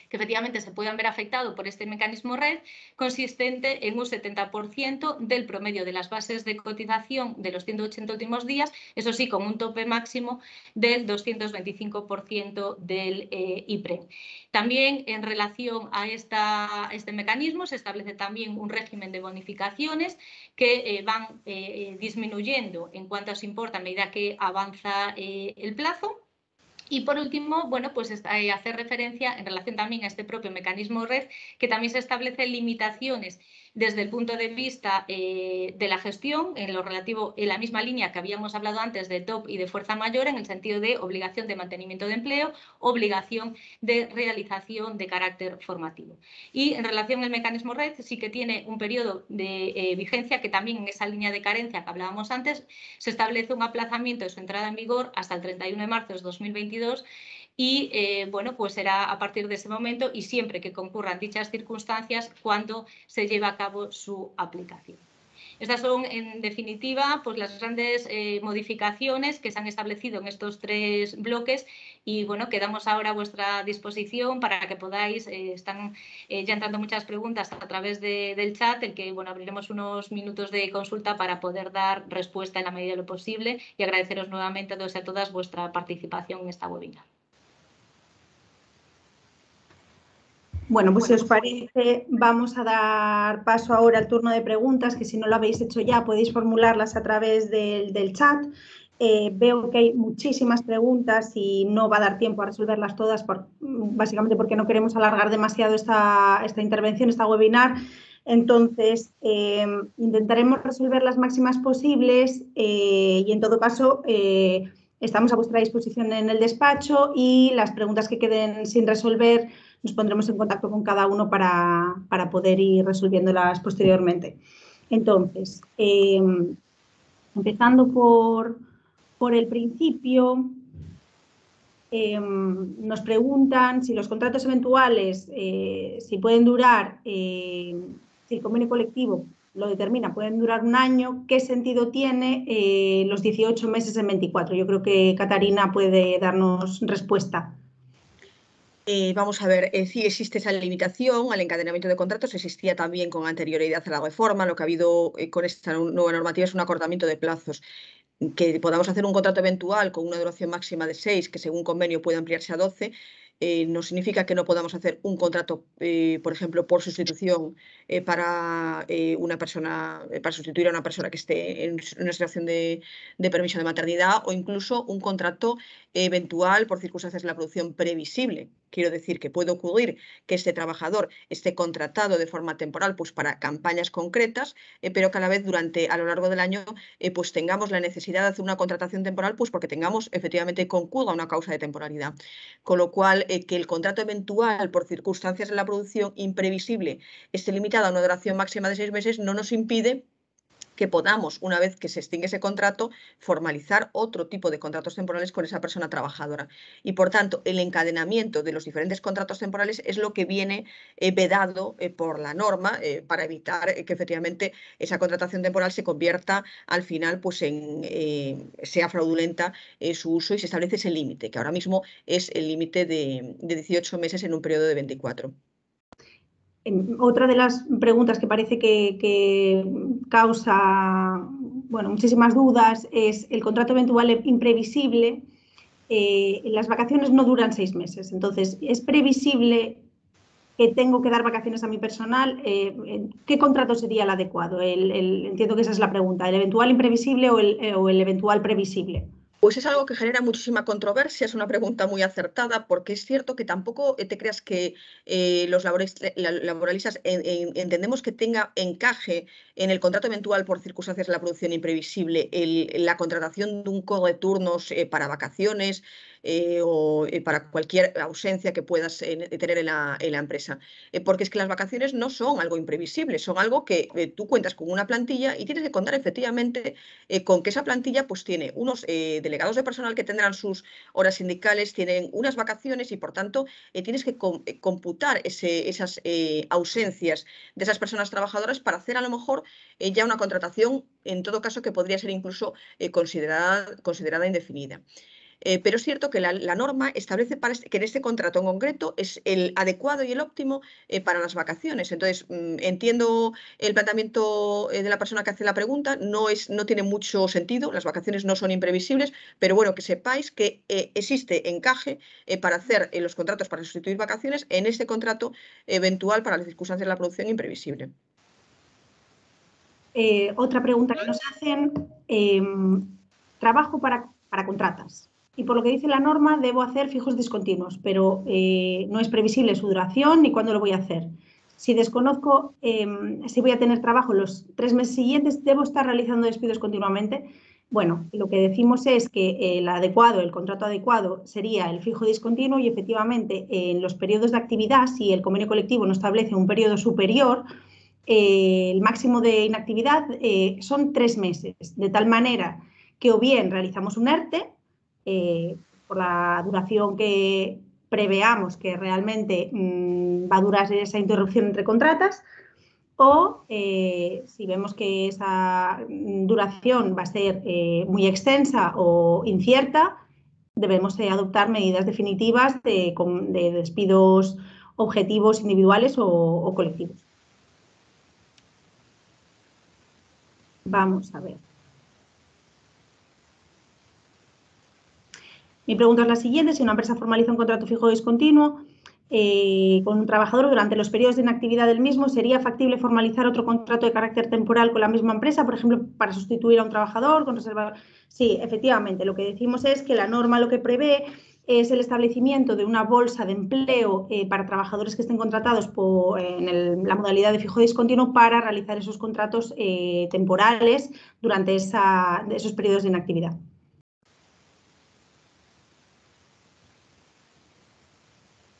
Speaker 4: que efectivamente se puedan ver afectados por este mecanismo red, consistente en un 70% del promedio de las bases de cotización de los 180 últimos días, eso sí, con un tope máximo del 225% del IPREM. También, en relación a este mecanismo, se establece también un régimen de bonificaciones que van disminuyendo en cuanto se importa a medida que avanza el plazo. Y por último, bueno, pues hacer referencia en relación también a este propio mecanismo red, que también se establecen limitaciones desde el punto de vista de la gestión, en lo relativo, en la misma línea que habíamos hablado antes de TOP y de fuerza mayor, en el sentido de obligación de mantenimiento de empleo, obligación de realización de carácter formativo. Y en relación al mecanismo red, sí que tiene un periodo de vigencia que también, en esa línea de carencia que hablábamos antes, se establece un aplazamiento de su entrada en vigor hasta el 31 de marzo de 2022 y, bueno, pues será a partir de ese momento y siempre que concurran dichas circunstancias cuando se lleva a cabo su aplicación. Estas son, en definitiva, pues las grandes modificaciones que se han establecido en estos 3 bloques y, bueno, quedamos ahora a vuestra disposición para que podáis, están ya entrando muchas preguntas a través del chat, en que, bueno, abriremos unos minutos de consulta para poder dar respuesta en la medida de lo posible y agradeceros nuevamente a todos y a todas vuestra participación en esta webinar.
Speaker 2: Bueno, pues si os parece, vamos a dar paso ahora al turno de preguntas, que si no lo habéis hecho ya podéis formularlas a través del chat. Veo que hay muchísimas preguntas y no va a dar tiempo a resolverlas todas, básicamente porque no queremos alargar demasiado esta intervención, esta webinar. Entonces, intentaremos resolver las máximas posibles y, en todo caso, estamos a vuestra disposición en el despacho y las preguntas que queden sin resolver nos pondremos en contacto con cada uno para poder ir resolviéndolas posteriormente. Entonces, empezando por el principio, nos preguntan si los contratos eventuales, si pueden durar, si el convenio colectivo lo determina, pueden durar 1 año, ¿qué sentido tiene los 18 meses en 24? Yo creo que Catarina puede darnos respuesta.
Speaker 1: Vamos a ver, sí existe esa limitación al encadenamiento de contratos, existía también con anterioridad a la reforma. Lo que ha habido con esta nueva normativa es un acortamiento de plazos. Que podamos hacer un contrato eventual con una duración máxima de 6, que según convenio puede ampliarse a 12, no significa que no podamos hacer un contrato, por ejemplo, por sustitución para una persona, para sustituir a una persona que esté en una situación de permiso de maternidad, o incluso un contrato eventual por circunstancias de la producción previsible. Quiero decir que puede ocurrir que este trabajador esté contratado de forma temporal, pues para campañas concretas, pero que a la vez a lo largo del año pues tengamos la necesidad de hacer una contratación temporal, pues porque tengamos efectivamente concurra una causa de temporalidad. Con lo cual, que el contrato eventual por circunstancias de la producción imprevisible esté limitado a una duración máxima de 6 meses no nos impide que podamos, una vez que se extingue ese contrato, formalizar otro tipo de contratos temporales con esa persona trabajadora. Y, por tanto, el encadenamiento de los diferentes contratos temporales es lo que viene vedado por la norma para evitar que efectivamente esa contratación temporal se convierta al final pues sea fraudulenta su uso, y se establece ese límite, que ahora mismo es el límite de 18 meses en un periodo de 24.
Speaker 2: Otra de las preguntas que parece que causa muchísimas dudas es el contrato eventual imprevisible. Las vacaciones no duran 6 meses, entonces, ¿es previsible que tengo que dar vacaciones a mi personal? ¿Qué contrato sería el adecuado? Entiendo que esa es la pregunta, ¿el eventual imprevisible o el eventual previsible?
Speaker 1: Pues es algo que genera muchísima controversia, es una pregunta muy acertada, porque es cierto que tampoco te creas que los laboralistas entendemos que tenga encaje en el contrato eventual por circunstancias de la producción imprevisible la contratación de un codo de turnos para vacaciones o para cualquier ausencia que puedas tener en la empresa. Porque es que las vacaciones no son algo imprevisible, son algo que tú cuentas con una plantilla y tienes que contar efectivamente con que esa plantilla pues tiene unos delegados de personal que tendrán sus horas sindicales, tienen unas vacaciones y, por tanto, tienes que computar esas ausencias de esas personas trabajadoras para hacer a lo mejor ya una contratación, en todo caso, que podría ser incluso considerada indefinida. Pero es cierto que la norma establece que en este contrato en concreto es el adecuado y el óptimo para las vacaciones. Entonces, entiendo el planteamiento de la persona que hace la pregunta, no tiene mucho sentido, las vacaciones no son imprevisibles, pero bueno, que sepáis que existe encaje para hacer los contratos para sustituir vacaciones en este contrato eventual para las circunstancias de la producción imprevisible.
Speaker 2: Otra pregunta que nos hacen, trabajo para contratas. Y por lo que dice la norma, debo hacer fijos discontinuos, pero no es previsible su duración ni cuándo lo voy a hacer. Si desconozco si voy a tener trabajo los 3 meses siguientes, ¿debo estar realizando despidos continuamente? Bueno, lo que decimos es que el contrato adecuado sería el fijo discontinuo, y efectivamente en los periodos de actividad, si el convenio colectivo no establece un periodo superior, el máximo de inactividad son 3 meses, de tal manera que o bien realizamos un ERTE, por la duración que preveamos que realmente va a durar esa interrupción entre contratas, o si vemos que esa duración va a ser muy extensa o incierta, debemos adoptar medidas definitivas de despidos objetivos individuales o colectivos. Vamos a ver. Mi pregunta es la siguiente: si una empresa formaliza un contrato fijo discontinuo con un trabajador durante los periodos de inactividad del mismo, ¿sería factible formalizar otro contrato de carácter temporal con la misma empresa, por ejemplo, para sustituir a un trabajador con reserva? Sí, efectivamente, lo que decimos es que la norma lo que prevé es el establecimiento de una bolsa de empleo para trabajadores que estén contratados en la modalidad de fijo discontinuo para realizar esos contratos temporales durante esos periodos de inactividad.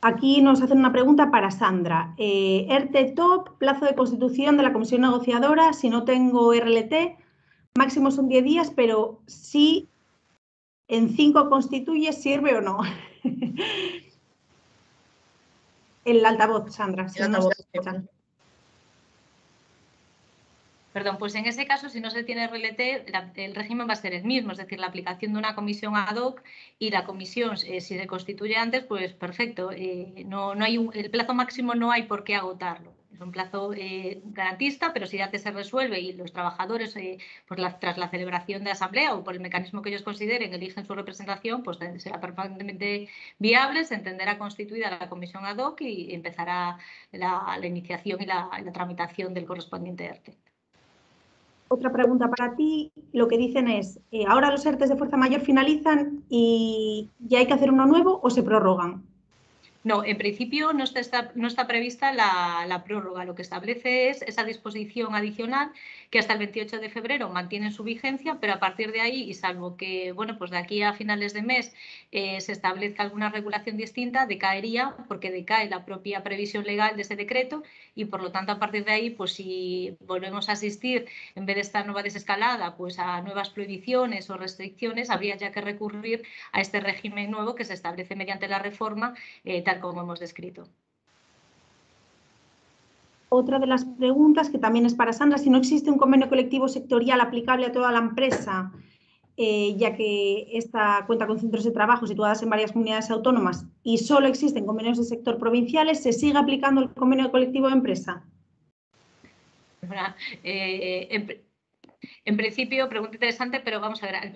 Speaker 2: Aquí nos hacen una pregunta para Sandra. ERTE top, plazo de constitución de la comisión negociadora, si no tengo RLT, máximo son 10 días, pero si en 5 constituye, ¿sirve o no? El altavoz, Sandra. Si no se escucha.
Speaker 4: Perdón, pues en ese caso, si no se tiene RLT, el régimen va a ser el mismo, es decir, la aplicación de una comisión ad hoc y la comisión, si se constituye antes, pues perfecto. No hay el plazo máximo no hay por qué agotarlo. Es un plazo garantista, pero si antes se resuelve y los trabajadores, pues tras la celebración de asamblea o por el mecanismo que ellos consideren, eligen su representación, pues será perfectamente viable, se entenderá constituida la comisión ad hoc y empezará la iniciación y la tramitación del correspondiente ERTE.
Speaker 2: Otra pregunta para ti. Lo que dicen es, ¿ahora los ERTEs de fuerza mayor finalizan y ya hay que hacer uno nuevo o se prorrogan?
Speaker 4: No, en principio no está prevista la prórroga. Lo que establece es esa disposición adicional que hasta el 28 de febrero mantiene su vigencia, pero a partir de ahí, y salvo que, bueno, pues de aquí a finales de mes se establezca alguna regulación distinta, decaería porque decae la propia previsión legal de ese decreto y, por lo tanto, a partir de ahí, pues si volvemos a asistir, en vez de esta nueva desescalada, pues a nuevas prohibiciones o restricciones, habría ya que recurrir a este régimen nuevo que se establece mediante la reforma, tal como hemos descrito.
Speaker 2: Otra de las preguntas, que también es para Sandra, si no existe un convenio colectivo sectorial aplicable a toda la empresa, ya que esta cuenta con centros de trabajo situadas en varias comunidades autónomas y solo existen convenios de sector provinciales, ¿se sigue aplicando el convenio colectivo de empresa?
Speaker 4: En principio, pregunta interesante, pero vamos a ver,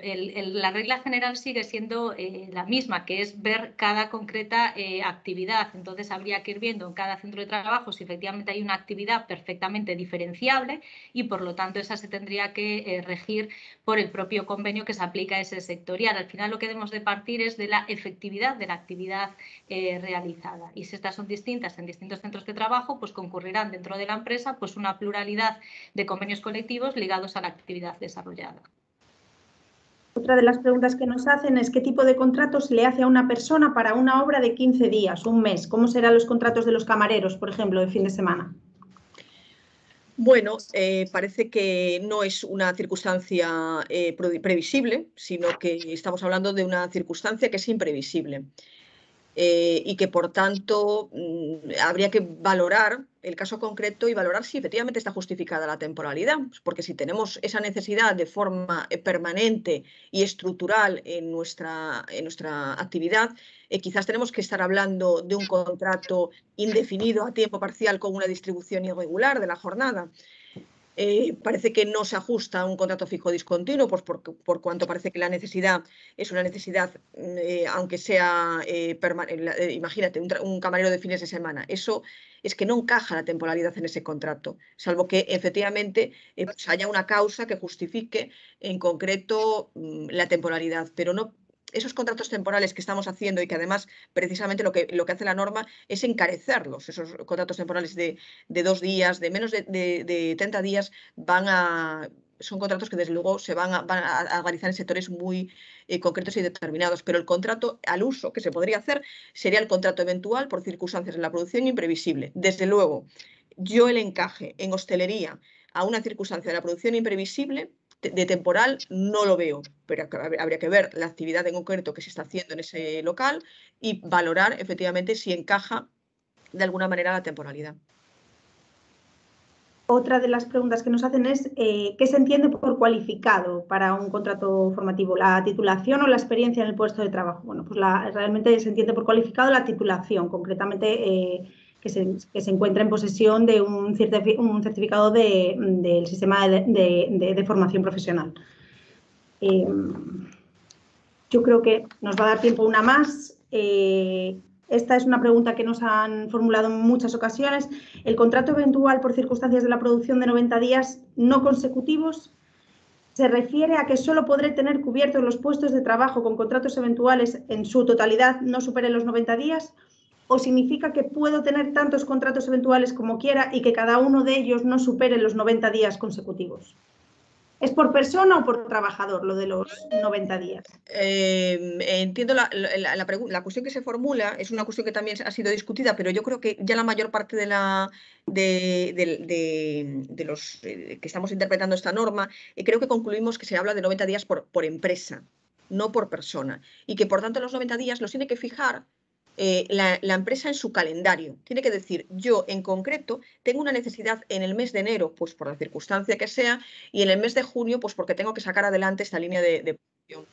Speaker 4: la regla general sigue siendo la misma, que es ver cada concreta actividad. Entonces, habría que ir viendo en cada centro de trabajo si efectivamente hay una actividad perfectamente diferenciable y, por lo tanto, esa se tendría que regir por el propio convenio que se aplica a ese sectorial. Al final, lo que debemos de partir es de la efectividad de la actividad realizada. Y si estas son distintas en distintos centros de trabajo, pues concurrirán dentro de la empresa pues una pluralidad de convenios colectivos ligados a la actividad desarrollada.
Speaker 2: Otra de las preguntas que nos hacen es qué tipo de contratos le hace a una persona para una obra de 15 días, un mes. ¿Cómo serán los contratos de los camareros, por ejemplo, de fin de semana?
Speaker 1: Bueno, parece que no es una circunstancia previsible, sino que estamos hablando de una circunstancia que es imprevisible. Y que, por tanto, habría que valorar el caso concreto y valorar si efectivamente está justificada la temporalidad, porque si tenemos esa necesidad de forma permanente y estructural en nuestra actividad, quizás tenemos que estar hablando de un contrato indefinido a tiempo parcial con una distribución irregular de la jornada. Parece que no se ajusta a un contrato fijo discontinuo, pues por cuanto parece que la necesidad es una necesidad, aunque sea imagínate, un camarero de fines de semana. Eso es que no encaja la temporalidad en ese contrato, salvo que efectivamente pues haya una causa que justifique en concreto la temporalidad, pero no. Esos contratos temporales que estamos haciendo y que además precisamente lo que hace la norma es encarecerlos, esos contratos temporales de 2 días, de menos de 30 días, son contratos que desde luego van a realizar en sectores muy concretos y determinados, pero el contrato al uso que se podría hacer sería el contrato eventual por circunstancias en la producción imprevisible. Desde luego, yo el encaje en hostelería a una circunstancia de la producción imprevisible de temporal no lo veo, pero habría que ver la actividad en concreto que se está haciendo en ese local y valorar efectivamente si encaja de alguna manera la temporalidad.
Speaker 2: Otra de las preguntas que nos hacen es ¿qué se entiende por cualificado para un contrato formativo? ¿La titulación o la experiencia en el puesto de trabajo? Bueno, pues realmente se entiende por cualificado la titulación, concretamente que se encuentra en posesión de un certificado del sistema de formación profesional. Yo creo que nos va a dar tiempo una más. Esta es una pregunta que nos han formulado en muchas ocasiones. ¿El contrato eventual por circunstancias de la producción de 90 días no consecutivos se refiere a que solo podré tener cubiertos los puestos de trabajo con contratos eventuales en su totalidad no superen los 90 días? ¿O significa que puedo tener tantos contratos eventuales como quiera y que cada uno de ellos no supere los 90 días consecutivos? ¿Es por persona o por trabajador lo de los 90 días?
Speaker 1: Entiendo la cuestión que se formula, es una cuestión que también ha sido discutida, pero yo creo que ya la mayor parte de los que estamos interpretando esta norma, creo que concluimos que se habla de 90 días por empresa, no por persona, y que por tanto los 90 días los tiene que fijar la empresa en su calendario. Tiene que decir, yo en concreto tengo una necesidad en el mes de enero, pues por la circunstancia que sea, y en el mes de junio, pues porque tengo que sacar adelante esta línea de producción.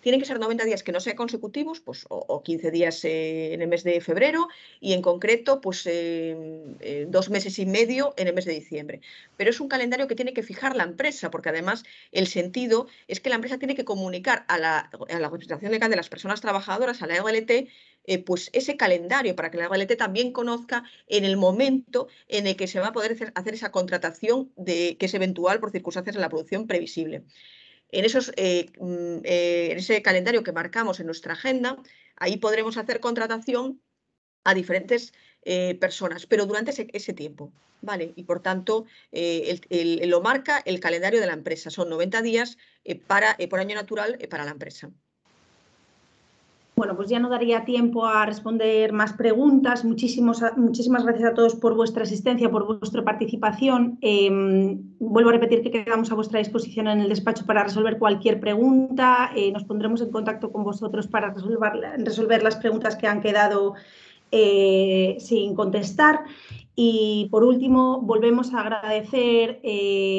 Speaker 1: Tienen que ser 90 días que no sean consecutivos, pues, o 15 días en el mes de febrero y en concreto pues 2 meses y medio en el mes de diciembre. Pero es un calendario que tiene que fijar la empresa, porque además el sentido es que la empresa tiene que comunicar a la representación legal de las personas trabajadoras, a la EGLT, pues ese calendario para que la EGLT también conozca en el momento en el que se va a poder hacer esa contratación que es eventual por circunstancias de la producción previsible. En ese calendario que marcamos en nuestra agenda, ahí podremos hacer contratación a diferentes personas, pero durante ese tiempo, ¿vale? Y por tanto, lo marca el calendario de la empresa. Son 90 días por año natural para la empresa.
Speaker 2: Bueno, pues ya no daría tiempo a responder más preguntas. Muchísimas gracias a todos por vuestra asistencia, por vuestra participación. Vuelvo a repetir que quedamos a vuestra disposición en el despacho para resolver cualquier pregunta. Nos pondremos en contacto con vosotros para resolver las preguntas que han quedado sin contestar. Y por último, volvemos a agradecer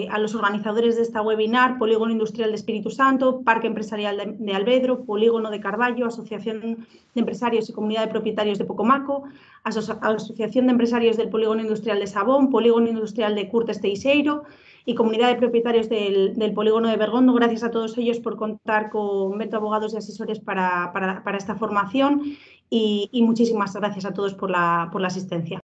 Speaker 2: a los organizadores de esta webinar, Polígono Industrial de Espíritu Santo, Parque Empresarial de Albedro, Polígono de Carballo, Asociación de Empresarios y Comunidad de Propietarios de Pocomaco, Asociación de Empresarios del Polígono Industrial de Sabón, Polígono Industrial de Curtes Teixeiro y Comunidad de Propietarios del Polígono de Bergondo. Gracias a todos ellos por contar con Bento Abogados y Asesores para esta formación y muchísimas gracias a todos por la asistencia.